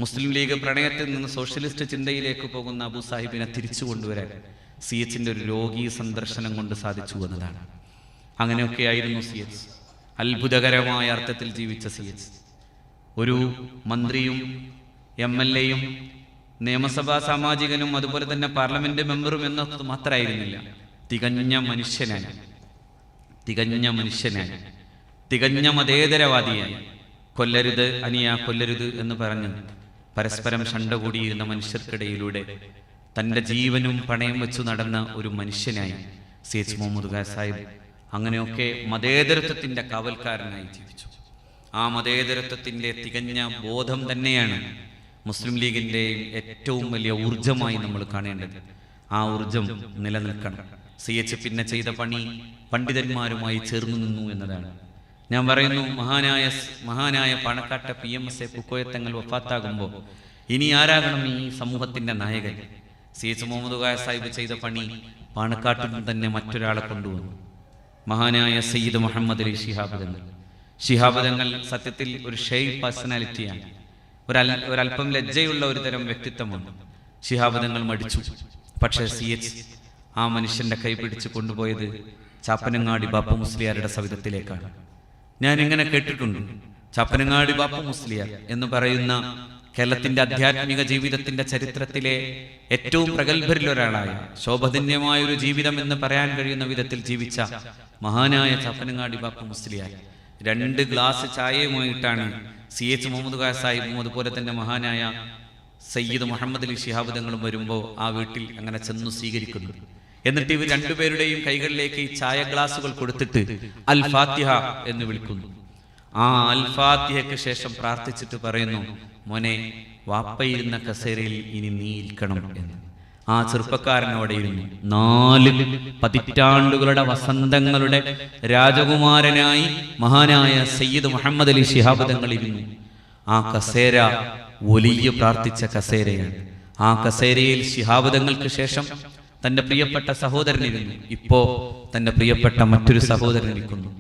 മുസ്ലിം ലീഗ് പ്രണയത്തിൽ നിന്ന് സോഷ്യലിസ്റ്റ് ചിന്തയിലേക്ക് പോകുന്ന അബൂ സാഹിബിനെ തിരിച്ചു കൊണ്ടുവരാൻ CHന്റെ ഒരു രോഗീ സന്ദർശനം കൊണ്ട് സാധിച്ചു എന്നതാണ്. അങ്ങനെയൊക്കെയായിരുന്നു CH. അത്ഭുതകരമായ അർത്ഥത്തിൽ ജീവിച്ച CH ഒരു മന്ത്രിയും MLA-യും നിയമസഭാ സാമാജികനും അതുപോലെ തന്നെ പാർലമെന്റ് മെമ്പറും എന്നത് മാത്രമായിരുന്നില്ല. തികഞ്ഞ മനുഷ്യനായി, തികഞ്ഞ മതേതരവാദിയായി, കൊല്ലരുത് അനിയ കൊല്ലരുത് എന്ന് പറഞ്ഞ് പരസ്പരം ശണ്ട കൂടിയിരുന്ന മനുഷ്യർക്കിടയിലൂടെ തൻ്റെ ജീവനും പണയം വെച്ചു നടന്ന ഒരു മനുഷ്യനായി CH മുഹമ്മദ് ഖാൻ സാഹിബ് അങ്ങനെയൊക്കെ മതേതരത്വത്തിന്റെ കാവൽക്കാരനായി ജീവിച്ചു. ആ മതേതരത്വത്തിന്റെ തികഞ്ഞ ബോധം തന്നെയാണ് മുസ്ലിം ലീഗിൻ്റെയും ഏറ്റവും വലിയ ഊർജമായി നമ്മൾ കാണേണ്ടത്. ആ ഊർജം നിലനിൽക്കണം. CH പിന്നെ ചെയ്ത പണി പണ്ഡിതന്മാരുമായി ചേർന്നു നിന്നു എന്നതാണ്. ഞാൻ പറയുന്നു, മഹാനായ പാണക്കാട്ടെ PMSA പൂക്കോയത്തങ്ങൾ വഫാത്താകുമ്പോൾ ഇനി ആരാകണം ഈ സമൂഹത്തിന്റെ നായകൻ? CH മുഹമ്മദ് ഖാൻ സാഹിബ് ചെയ്ത പണി പാണക്കാട്ടിൽ നിന്ന് തന്നെ മറ്റൊരാളെ കൊണ്ടുവന്നു. മഹാനായ സയ്യിദ് മുഹമ്മദ് അലി ശിഹാബ് തങ്ങൾ സത്യത്തിൽ ഒരു ഷെയ്ഖ് പേഴ്സണാലിറ്റിയാണ്. ഒരല്പം ലജ്ജയുള്ള ഒരു തരം വ്യക്തിത്വമാണ്. ശിഹാബ് തങ്ങൾ മടിച്ചു. പക്ഷേ CH ആ മനുഷ്യന്റെ കൈ പിടിച്ച് കൊണ്ടുപോയത് ചാപ്പനങ്ങാടി ബാപ്പു മുസ്ലിയാരുടെ സവിധത്തിലേക്കാണ്. ഞാൻ ഇങ്ങനെ കേട്ടിട്ടുണ്ട്, ചാപ്പനങ്ങാടി ബാപ്പു മുസ്ലിയാർ എന്ന് പറയുന്ന കേരളത്തിന്റെ ആധ്യാത്മിക ജീവിതത്തിന്റെ ചരിത്രത്തിലെ ഏറ്റവും പ്രഗത്ഭരിലൊരാളായ, ശോഭധന്യമായ ഒരു ജീവിതം എന്ന് പറയാൻ കഴിയുന്ന വിധത്തിൽ ജീവിച്ച മഹാനായ ചാപ്പനങ്ങാടി ബാപ്പു മുസ്ലിയാർ 2 ഗ്ലാസ് ചായയുമായിട്ടാണ് CH മുഹമ്മദ് ഖാൻ സാഹിബും അതുപോലെ തന്നെ മഹാനായ സയ്യിദ് മുഹമ്മദ് അലി ശിഹാബ് തങ്ങളും വരുമ്പോൾ ആ വീട്ടിൽ അങ്ങനെ ചെന്നു സ്വീകരിക്കുന്നു. എന്നിട്ട് ഇവർ രണ്ടുപേരുടെയും കൈകളിലേക്ക് ഈ ചായ ഗ്ലാസുകൾ കൊടുത്തിട്ട് അൽ ഫാത്തിഹ എന്ന് വിളിക്കുന്നു. ആ അൽ ഫാത്തിഹയ്ക്ക് ശേഷം പ്രാർത്ഥിച്ചിട്ട് പറയുന്നു, മോനെ, വാപ്പയിരുന്ന കസേരയിൽ ഇനി നീ ഇരിക്കണം എന്ന്. ആ ചെറുപ്പക്കാരനോടെ ഇരുന്നു. 4 പതിറ്റാണ്ടുകളുടെ വസന്തങ്ങളുടെ രാജകുമാരനായി മഹാനായ സയ്യിദ് മുഹമ്മദ് അലി ശിഹാബ് തങ്ങൾ ഇരുന്നു. ആ കസേര വലിയ പ്രാർത്ഥിച്ച കസേരയാണ്. ആ കസേരയിൽ ശിഹാബ് തങ്ങൾക്ക് ശേഷം തന്റെ പ്രിയപ്പെട്ട സഹോദരനിരുന്നു. ഇപ്പോ തന്റെ പ്രിയപ്പെട്ട മറ്റൊരു സഹോദരൻ ഇരിക്കുന്നു.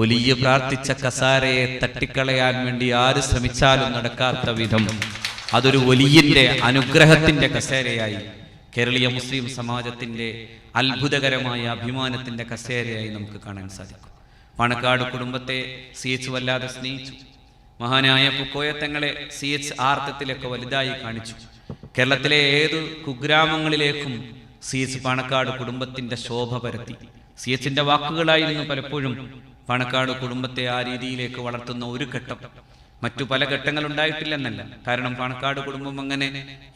വലിയ പ്രാർത്ഥിച്ച കസാരയെ തട്ടിക്കളയാൻ വേണ്ടി ആര് ശ്രമിച്ചാലും നടക്കാത്ത വിധം അതൊരു വലിയന്റെ അനുഗ്രഹത്തിന്റെ കസേരയായി, കേരളീയ മുസ്ലിം സമാജത്തിന്റെ അത്ഭുതകരമായ അഭിമാനത്തിന്റെ കസേരയായി നമുക്ക് കാണാൻ സാധിക്കും. പാണക്കാട് കുടുംബത്തെ CH വല്ലാതെ സ്നേഹിച്ചു. മഹാനായ പൂക്കോയത്തങ്ങളെ CH ആർത്ഥത്തിലൊക്കെ വലുതായി കാണിച്ചു. കേരളത്തിലെ ഏത് കുഗ്രാമങ്ങളിലേക്കും CH പാണക്കാട് കുടുംബത്തിന്റെ ശോഭ പരത്തി. CHന്റെ വാക്കുകളായിരുന്നു പലപ്പോഴും പാണക്കാട് കുടുംബത്തെ ആ രീതിയിലേക്ക് വളർത്തുന്ന ഒരു ഘട്ടം. മറ്റു പല ഘട്ടങ്ങൾ ഉണ്ടായിട്ടില്ലെന്നല്ല. കാരണം പാണക്കാട് കുടുംബം അങ്ങനെ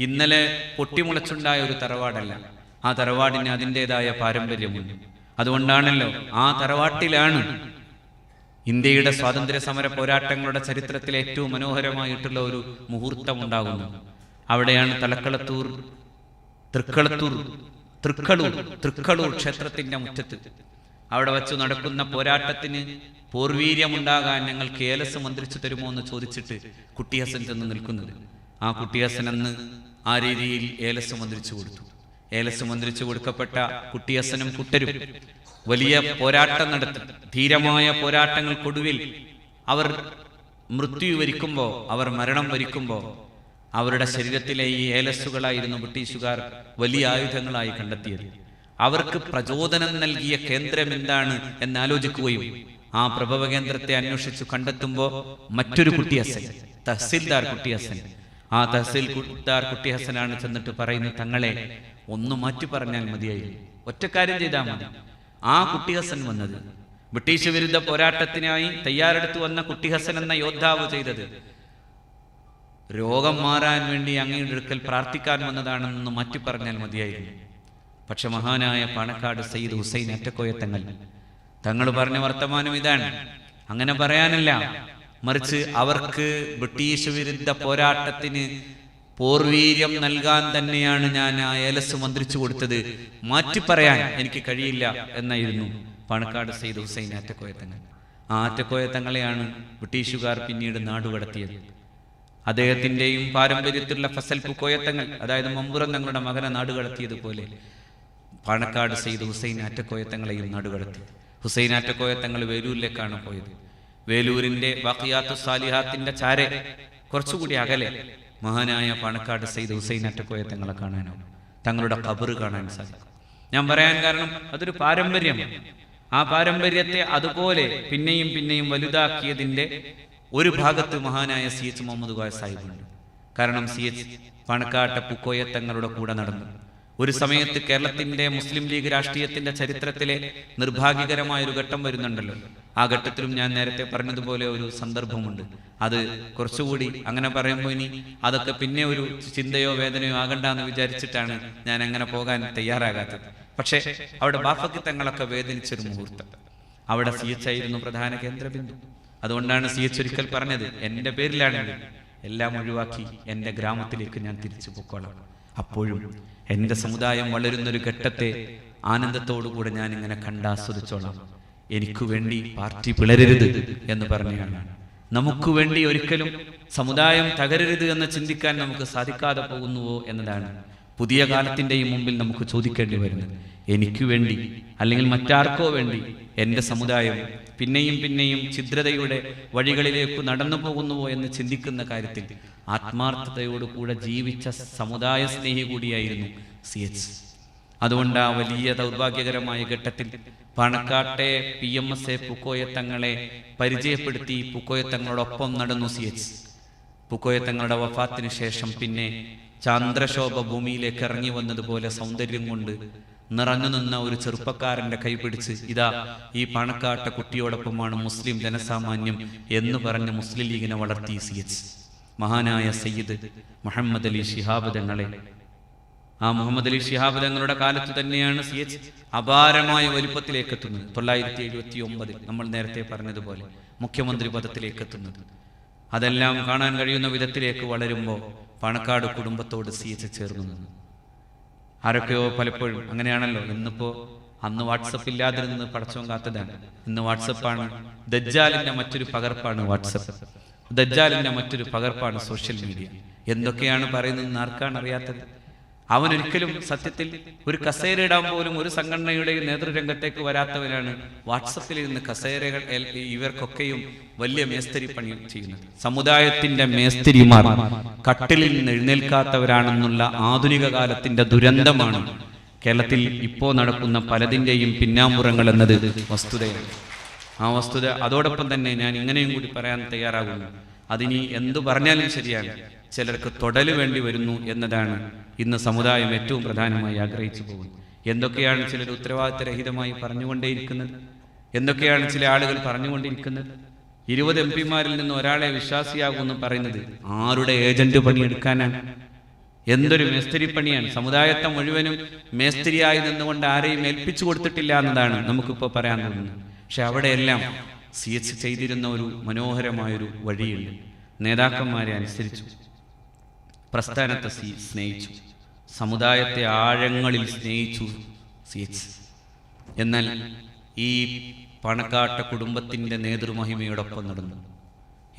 ഇന്നലെ പൊട്ടിമുളച്ചുണ്ടായ ഒരു തറവാടല്ല. ആ തറവാടിന് അതിൻ്റെതായ പാരമ്പര്യമുണ്ട്. അതുകൊണ്ടാണല്ലോ ആ തറവാട്ടിലാണ് ഇന്ത്യയുടെ സ്വാതന്ത്ര്യ സമര പോരാട്ടങ്ങളുടെ ചരിത്രത്തിലെ ഏറ്റവും മനോഹരമായിട്ടുള്ള ഒരു മുഹൂർത്തം ഉണ്ടാകുന്നു. അവിടെയാണ് തൃക്കളൂർ ക്ഷേത്രത്തിന്റെ മുറ്റത്ത് അവിടെ വച്ചു നടക്കുന്ന പോരാട്ടത്തിന് പോർവീര്യമുണ്ടാകാൻ ഞങ്ങൾക്ക് ഏലസ് മന്ത്രിച്ചു തരുമോ എന്ന് ചോദിച്ചിട്ട് കുട്ടി ഹസൻ ചെന്ന് നിൽക്കുന്നത്. ആ കുട്ടി ഹസൻ അന്ന് ആ രീതിയിൽ ഏലസ് മന്ത്രിച്ചു കൊടുത്തു. ഏലസ് മന്ത്രിച്ചു കൊടുക്കപ്പെട്ട കുട്ടി ഹസനും കുട്ടരും വലിയ പോരാട്ടം നടത്തി. ധീരമായ പോരാട്ടങ്ങൾക്കൊടുവിൽ അവർ മൃത്യു വരിക്കുമ്പോൾ, അവർ മരണം വരിക്കുമ്പോൾ അവരുടെ ശരീരത്തിലെ ഈ ഏലസുകളായിരുന്നു ബ്രിട്ടീഷുകാർ വലിയ ആയുധങ്ങളായി കണ്ടെത്തിയത്. അവർക്ക് പ്രചോദനം നൽകിയ കേന്ദ്രം എന്താണ് എന്നാലോചിക്കുകയും ആ പ്രഭവ കേന്ദ്രത്തെ അന്വേഷിച്ചു കണ്ടെത്തുമ്പോൾ മറ്റൊരു കുട്ടി ഹസൻ, തഹസിൽദാർ കുട്ടി ഹസൻ, ആ തഹസിൽദാർ കുട്ടി ഹസനാണ് ചെന്നിട്ട് പറയുന്നത്, തങ്ങളെ ഒന്ന് മാറ്റി പറഞ്ഞാൽ മതിയായിരുന്നു, ഒറ്റക്കാര്യം ചെയ്താൽ മതി. ആ കുട്ടി ഹസൻ വന്നത് ബ്രിട്ടീഷ് വിരുദ്ധ പോരാട്ടത്തിനായി തയ്യാറെടുത്തു വന്ന കുട്ടി ഹസൻ എന്ന യോദ്ധാവ് ചെയ്തത് രോഗം മാറാൻ വേണ്ടി അങ്ങയുടെ അടുക്കൽ പ്രാർത്ഥിക്കാൻ വന്നതാണെന്ന് മാറ്റി പറഞ്ഞാൽ മതിയായിരുന്നു. പക്ഷെ മഹാനായ പാണക്കാട് സയ്യിദ് ഹുസൈൻ അറ്റക്കോയ തങ്ങൾ പറഞ്ഞ വർത്തമാനം ഇതാണ്. അങ്ങനെ പറയാനല്ല, മറിച്ച് അവർക്ക് ബ്രിട്ടീഷ് വിരുദ്ധ പോരാട്ടത്തിന് പോർവീര്യം നൽകാൻ തന്നെയാണ് ഞാൻ ആ ഏലസ് മന്ത്രിച്ചു കൊടുത്തത്, മാറ്റി പറയാൻ എനിക്ക് കഴിയില്ല എന്നായിരുന്നു പാണക്കാട് സയ്യിദ് ഹുസൈൻ അറ്റക്കോയ തങ്ങൾ. ആ അറ്റക്കോയ തങ്ങളെയാണ് ബ്രിട്ടീഷുകാർ പിന്നീട് നാടുകടത്തിയത്. അദ്ദേഹത്തിന്റെയും പാരമ്പര്യത്തിലുള്ള ഫസൽ പൂക്കോയത്തങ്ങൾ, അതായത് മമ്പുറം തങ്ങളുടെ മകനെ നാടുകടത്തിയതുപോലെ പാണക്കാട് സയ്യിദ് ഹുസൈൻ ആറ്റക്കോയത്തങ്ങളെയും നാടുകടത്തി. ഹുസൈൻ ആറ്റക്കോയത്തങ്ങൾ വേലൂരിലേക്കാണ് പോയത്. വേലൂരിന്റെ ബാഖിയാത്തു സാലിഹാത്തിന്റെ ചാരെ കുറച്ചുകൂടി അകലെ മഹാനായ പാണക്കാട് സയ്യിദ് ഹുസൈൻ ആറ്റക്കോയത്തങ്ങളെ കാണാനാവും, തങ്ങളുടെ ഖബർ കാണാൻ സാധിക്കും. ഞാൻ പറയാൻ കാരണം അതൊരു പാരമ്പര്യമാണ്. ആ പാരമ്പര്യത്തെ അതുപോലെ പിന്നെയും പിന്നെയും വലുതാക്കിയതിന്റെ ഒരു ഭാഗത്ത് മഹാനായ CH മുഹമ്മദ് കോയ സാഹിബുണ്ട്. കാരണം CH പാണക്കാട്ടെ പൂക്കോയത്തങ്ങളുടെ കൂടെ നടന്നു. ഒരു സമയത്ത് കേരളത്തിന്റെ മുസ്ലിം ലീഗ് രാഷ്ട്രീയത്തിന്റെ ചരിത്രത്തിലെ നിർഭാഗ്യകരമായ ഒരു ഘട്ടം വരുന്നുണ്ടല്ലോ. ആ ഘട്ടത്തിലും ഞാൻ നേരത്തെ പറഞ്ഞതുപോലെ ഒരു സന്ദർഭമുണ്ട്. അത് കുറച്ചുകൂടി അങ്ങനെ പറയുമ്പോൾ ഇനി അതൊക്കെ പിന്നെ ഒരു ചിന്തയോ വേദനയോ ആകണ്ടെന്ന് വിചാരിച്ചിട്ടാണ് ഞാൻ അങ്ങനെ പോകാൻ തയ്യാറാകാത്തത്. പക്ഷെ അവിടെ ബാഫക്കി തങ്ങളൊക്കെ വേദനിച്ചൊരു മുഹൂർത്തം. അവിടെ CH ആയിരുന്നു പ്രധാന കേന്ദ്രബിന്ദു. അതുകൊണ്ടാണ് CH ഒരിക്കൽ പറഞ്ഞത്, എൻ്റെ പേരിലാണെങ്കിൽ എല്ലാം ഒഴിവാക്കി എൻ്റെ ഗ്രാമത്തിലേക്ക് ഞാൻ തിരിച്ചു പൊക്കോളാം. അപ്പോഴും എൻ്റെ സമുദായം വളരുന്നൊരു ഘട്ടത്തെ ആനന്ദത്തോടുകൂടെ ഞാൻ ഇങ്ങനെ കണ്ടാസ്വദിച്ചോളാം. എനിക്കു വേണ്ടി പാർട്ടി പിളരരുത് എന്ന് പറഞ്ഞാണ്. നമുക്ക് വേണ്ടി ഒരിക്കലും സമുദായം തകരരുത് എന്ന് ചിന്തിക്കാൻ നമുക്ക് സാധിക്കാതെ പോകുന്നുവോ എന്നതാണ് പുതിയ കാലത്തിൻ്റെയും മുമ്പിൽ നമുക്ക് ചോദിക്കേണ്ടി വരുന്നത്. എനിക്കു വേണ്ടി അല്ലെങ്കിൽ മറ്റാർക്കോ വേണ്ടി എൻ്റെ സമുദായം പിന്നെയും പിന്നെയും ഛിദ്രതയുടെ വഴികളിലേക്ക് നടന്നു പോകുന്നുവോ എന്ന് ചിന്തിക്കുന്ന കാര്യത്തിൽ ആത്മാർത്ഥതയോടുകൂടെ ജീവിച്ച സമുദായ സ്നേഹി കൂടിയായിരുന്നു CH. അതുകൊണ്ട് ആ വലിയ ദൗർഭാഗ്യകരമായ ഘട്ടത്തിൽ പാണക്കാട്ടെ PMSA പൂക്കോയത്തങ്ങളെ പരിചയപ്പെടുത്തി പൂക്കോയത്തങ്ങളോടൊപ്പം നടന്നു CH. പൂക്കോയത്തങ്ങളുടെ വഫാത്തിന് ശേഷം പിന്നെ ചന്ദ്രശോഭ ഭൂമിയിലേക്ക് ഇറങ്ങി വന്നതുപോലെ സൗന്ദര്യം കൊണ്ട് നിറഞ്ഞു നിന്ന ഒരു ചെറുപ്പക്കാരന്റെ കൈപിടിച്ച് ഇതാ ഈ പാണക്കാട്ടെ കുട്ടിയോടൊപ്പമാണ് മുസ്ലിം ജനസാമാന്യം എന്ന് പറഞ്ഞ് മുസ്ലിം ലീഗിനെ വളർത്തി CH. മഹാനായ സയ്യിദ് മുഹമ്മദ് അലി ശിഹാബ് തങ്ങളെ, ആ മുഹമ്മദ് അലി ശിഹാബ് തങ്ങളുടെ കാലത്ത് തന്നെയാണ് CH അപാരമായ വലിപ്പത്തിലേക്ക് എത്തുന്നത്. 1979 നമ്മൾ നേരത്തെ പറഞ്ഞതുപോലെ മുഖ്യമന്ത്രി പദത്തിലേക്ക് എത്തുന്നത്. അതെല്ലാം കാണാൻ കഴിയുന്ന വിധത്തിലേക്ക് വളരുമ്പോൾ പാണക്കാട് കുടുംബത്തോട് CH ചേർന്നു നിന്നു. ആരൊക്കെയോ പലപ്പോഴും അങ്ങനെയാണല്ലോ. ഇന്നിപ്പോ അന്ന് വാട്സപ്പ് ഇല്ലാതിരുന്നത് പടച്ചോൻ കാത്തതാണ്. ഇന്ന് വാട്സപ്പാണ്. ദജ്ജാലിന്റെ മറ്റൊരു പകർപ്പാണ് വാട്സപ്പ്. ദജ്ജാലിന്റെ മറ്റൊരു പകർപ്പാണ് സോഷ്യൽ മീഡിയ. എന്തൊക്കെയാണ് പറയുന്നതെന്ന് ആർക്കാണ് അറിയാത്തത്? അവനൊരിക്കലും സത്യത്തിൽ ഒരു കസേര ഇടാൻ പോലും ഒരു സംഘടനയുടെയും നേതൃരംഗത്തേക്ക് വരാത്തവനാണ് വാട്സപ്പിൽ നിന്ന് കസേരകൾ ഇവർക്കൊക്കെയും വലിയ മേസ്തിരി പണി ചെയ്യുന്നത്. സമുദായത്തിന്റെ മേസ്തിരിമാർ കട്ടിലിൽ നിന്ന് എഴുന്നേൽക്കാത്തവരാണെന്നുള്ള ആധുനിക കാലത്തിന്റെ ദുരന്തമാണ് കേരളത്തിൽ ഇപ്പോൾ നടക്കുന്ന പലതിൻ്റെയും പിന്നാമ്പുറങ്ങൾ എന്നത് വസ്തുതയാണ്. ആ വസ്തുത അതോടൊപ്പം തന്നെ ഞാൻ ഇങ്ങനെയും കൂടി പറയാൻ തയ്യാറാകുന്നു. അതിനി എന്തു പറഞ്ഞാലും ശരിയാണ്, ചിലർക്ക് തൊടല് വേണ്ടി വരുന്നു എന്നതാണ് ഇന്ന് സമുദായം ഏറ്റവും പ്രധാനമായി ആഗ്രഹിച്ചു പോകുന്നത്. എന്തൊക്കെയാണ് ചിലർ ഉത്തരവാദിത്തരഹിതമായി പറഞ്ഞുകൊണ്ടേയിരിക്കുന്നത്? എന്തൊക്കെയാണ് ചില ആളുകൾ പറഞ്ഞുകൊണ്ടിരിക്കുന്നത്? 20 MP-മാരിൽ നിന്ന് ഒരാളെ വിശ്വാസിയാകുമെന്ന് പറയുന്നത് ആരുടെ ഏജന്റ് പണിയെടുക്കാനാണ്? എന്തൊരു മേസ്തിരി പണിയാണ്! സമുദായത്തെ മുഴുവനും മേസ്തിരിയായി നിന്നുകൊണ്ട് ആരെയും ഏൽപ്പിച്ചു കൊടുത്തിട്ടില്ല എന്നതാണ് നമുക്കിപ്പോൾ പറയാൻ തോന്നുന്നത്. പക്ഷെ അവിടെയെല്ലാം CH ചെയ്തിരുന്ന ഒരു മനോഹരമായൊരു വഴിയുണ്ട്. നേതാക്കന്മാരെ അനുസരിച്ചു, പ്രസ്ഥാനത്തെ സ്നേഹിച്ചു, സമുദായത്തെ ആഴങ്ങളിൽ സ്നേഹിച്ചു CH. എന്നാൽ ഈ പണക്കാട്ട കുടുംബത്തിൻ്റെ നേതൃമഹിമയോടൊപ്പം നടന്നു.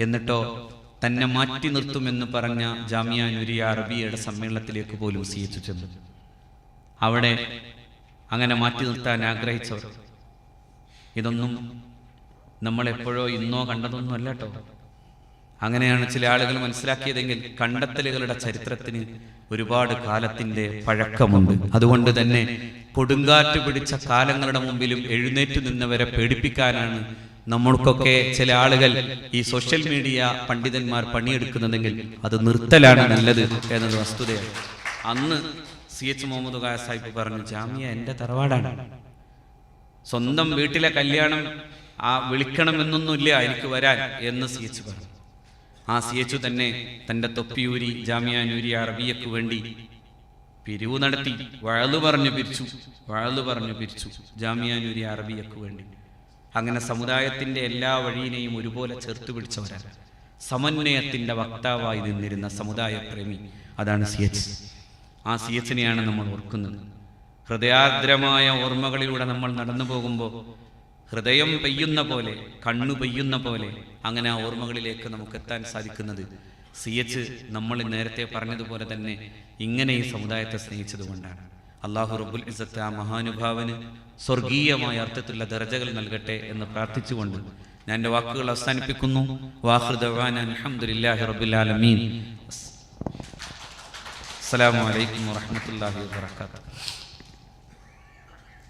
എന്നിട്ടോ തന്നെ മാറ്റി നിർത്തുമെന്ന് പറഞ്ഞ ജാമിയ നൂരിയ അറബിയയുടെ സമ്മേളനത്തിലേക്ക് പോലും CH ചെന്നു. അവിടെ അങ്ങനെ മാറ്റി നിർത്താൻ ആഗ്രഹിച്ചവർ, ഇതൊന്നും നമ്മളെപ്പോഴോ ഇന്നോ കണ്ടതൊന്നും അല്ല കേട്ടോ. അങ്ങനെയാണ് ചില ആളുകൾ മനസ്സിലാക്കിയതെങ്കിൽ കണ്ടെത്തലുകളുടെ ചരിത്രത്തിന് ഒരുപാട് കാലത്തിൻ്റെ പഴക്കമുണ്ട്. അതുകൊണ്ട് തന്നെ കൊടുങ്കാറ്റ് പിടിച്ച കാലങ്ങളുടെ മുമ്പിലും എഴുന്നേറ്റ് നിന്നവരെ പേടിപ്പിക്കാനാണ് നമ്മൾക്കൊക്കെ ചില ആളുകൾ ഈ സോഷ്യൽ മീഡിയ പണ്ഡിതന്മാർ പണിയെടുക്കുന്നതെങ്കിൽ അത് നിർത്തലാണ് നല്ലത് എന്നത് വസ്തുതയാണ്. അന്ന് CH മുഹമ്മദ് ഖായ സാഹിബ് പറഞ്ഞു, ജാമിയ എൻ്റെ തറവാടാണ്, സ്വന്തം വീട്ടിലെ കല്യാണം വിളിക്കണമെന്നൊന്നുമില്ല എനിക്ക് വരാൻ എന്ന് CH പറഞ്ഞു. ആ CH തന്നെ തൻ്റെ തൊപ്പിയൂരി ജാമിയ നൂരിയ അറബിയക്ക് വേണ്ടി പിരിവ് നടത്തി, വഴല് പറഞ്ഞു പിരിച്ചു ജാമിയ നൂരിയ അറബിയക്ക് വേണ്ടി. അങ്ങനെ സമുദായത്തിൻ്റെ എല്ലാ വഴിയിനെയും ഒരുപോലെ ചേർത്ത് പിടിച്ചവരാണ്. സമന്വയത്തിൻ്റെ വക്താവായി നിന്നിരുന്ന സമുദായ പ്രേമി, അതാണ് CH. ആ CH-നെയാണ് നമ്മൾ ഓർക്കുന്നത്. ഹൃദയാർദ്രമായ ഓർമ്മകളിലൂടെ നമ്മൾ നടന്നു പോകുമ്പോൾ ഹൃദയം പെയ്യുന്ന പോലെ, കണ്ണു പെയ്യുന്ന പോലെ അങ്ങനെ ആ ഓർമ്മകളിലേക്ക് നമുക്ക് എത്താൻ സാധിക്കുന്നത് CH നമ്മൾ നേരത്തെ പറഞ്ഞതുപോലെ തന്നെ ഇങ്ങനെ ഈ സമുദായത്തെ സ്നേഹിച്ചതുകൊണ്ടാണ്. അല്ലാഹു റബ്ബുൽ ഇസ്സത്ത് ആ മഹാനുഭാവന് സ്വർഗീയമായ അർത്ഥത്തിലുള്ള ദർജകൾ നൽകട്ടെ എന്ന് പ്രാർത്ഥിച്ചുകൊണ്ട് ഞാൻ എൻ്റെ വാക്കുകൾ അവസാനിപ്പിക്കുന്നു. വാഖിറു ദഅ്വാനാ അൽഹംദുലില്ലാഹി റബ്ബിൽ ആലമീൻ. അസ്സലാമു അലൈക്കും വറഹ്മത്തുള്ളാഹി വബറകാതുഹു.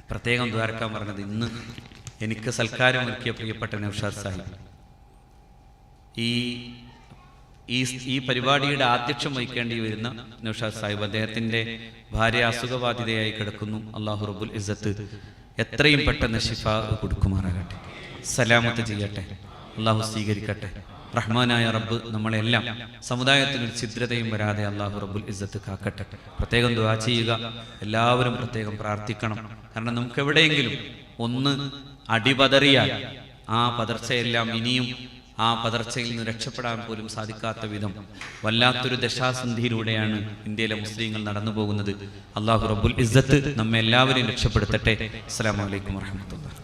പ്രത്യേകം ദ്വാരക്കാൻ പറഞ്ഞത്, ഇന്ന് എനിക്ക് സൽക്കാരം ഒരുക്കിയ പ്രിയപ്പെട്ട നൗഷാദ് സാഹിബ്, ഈ പരിപാടിയുടെ ആധ്യക്ഷം വഹിക്കേണ്ടി വരുന്ന നൗഷാദ് സാഹിബ്, അദ്ദേഹത്തിൻ്റെ ഭാര്യ അസുഖബാധിതയായി കിടക്കുന്നു. അല്ലാഹു റബ്ബുൽ ഇസ്സത്ത് എത്രയും പെട്ടെന്ന് ശിഫ കൊടുക്കുമാറാകട്ടെ, സലാമത്ത് ചെയ്യട്ടെ, അല്ലാഹു സ്വീകരിക്കട്ടെ. റഹ്മാനായ റബ്ബ് നമ്മളെല്ലാം സമുദായത്തിനൊരു ഛിദ്രതയും വരാതെ അല്ലാഹു റബ്ബുൽ ഇസ്സത്ത് കാക്കട്ടെ. പ്രത്യേകം ദുആ ചെയ്യുക, എല്ലാവരും പ്രത്യേകം പ്രാർത്ഥിക്കണം. കാരണം നമുക്ക് എവിടെയെങ്കിലും ഒന്ന് അടിപതറിയാൽ ആ പതർച്ചയെല്ലാം ഇനിയും ആ പതർച്ചയിൽ നിന്ന് രക്ഷപ്പെടാൻ പോലും സാധിക്കാത്ത വിധം വല്ലാത്തൊരു ദശാസന്ധിയിലൂടെയാണ് ഇന്ത്യയിലെ മുസ്ലിങ്ങൾ നടന്നു പോകുന്നത്. അല്ലാഹു റബ്ബുൽ ഇസ്സത്ത് നമ്മെ എല്ലാവരെയും രക്ഷപ്പെടുത്തട്ടെ. അസ്സലാമു അലൈക്കും വറഹ്മത്തുള്ളാഹി.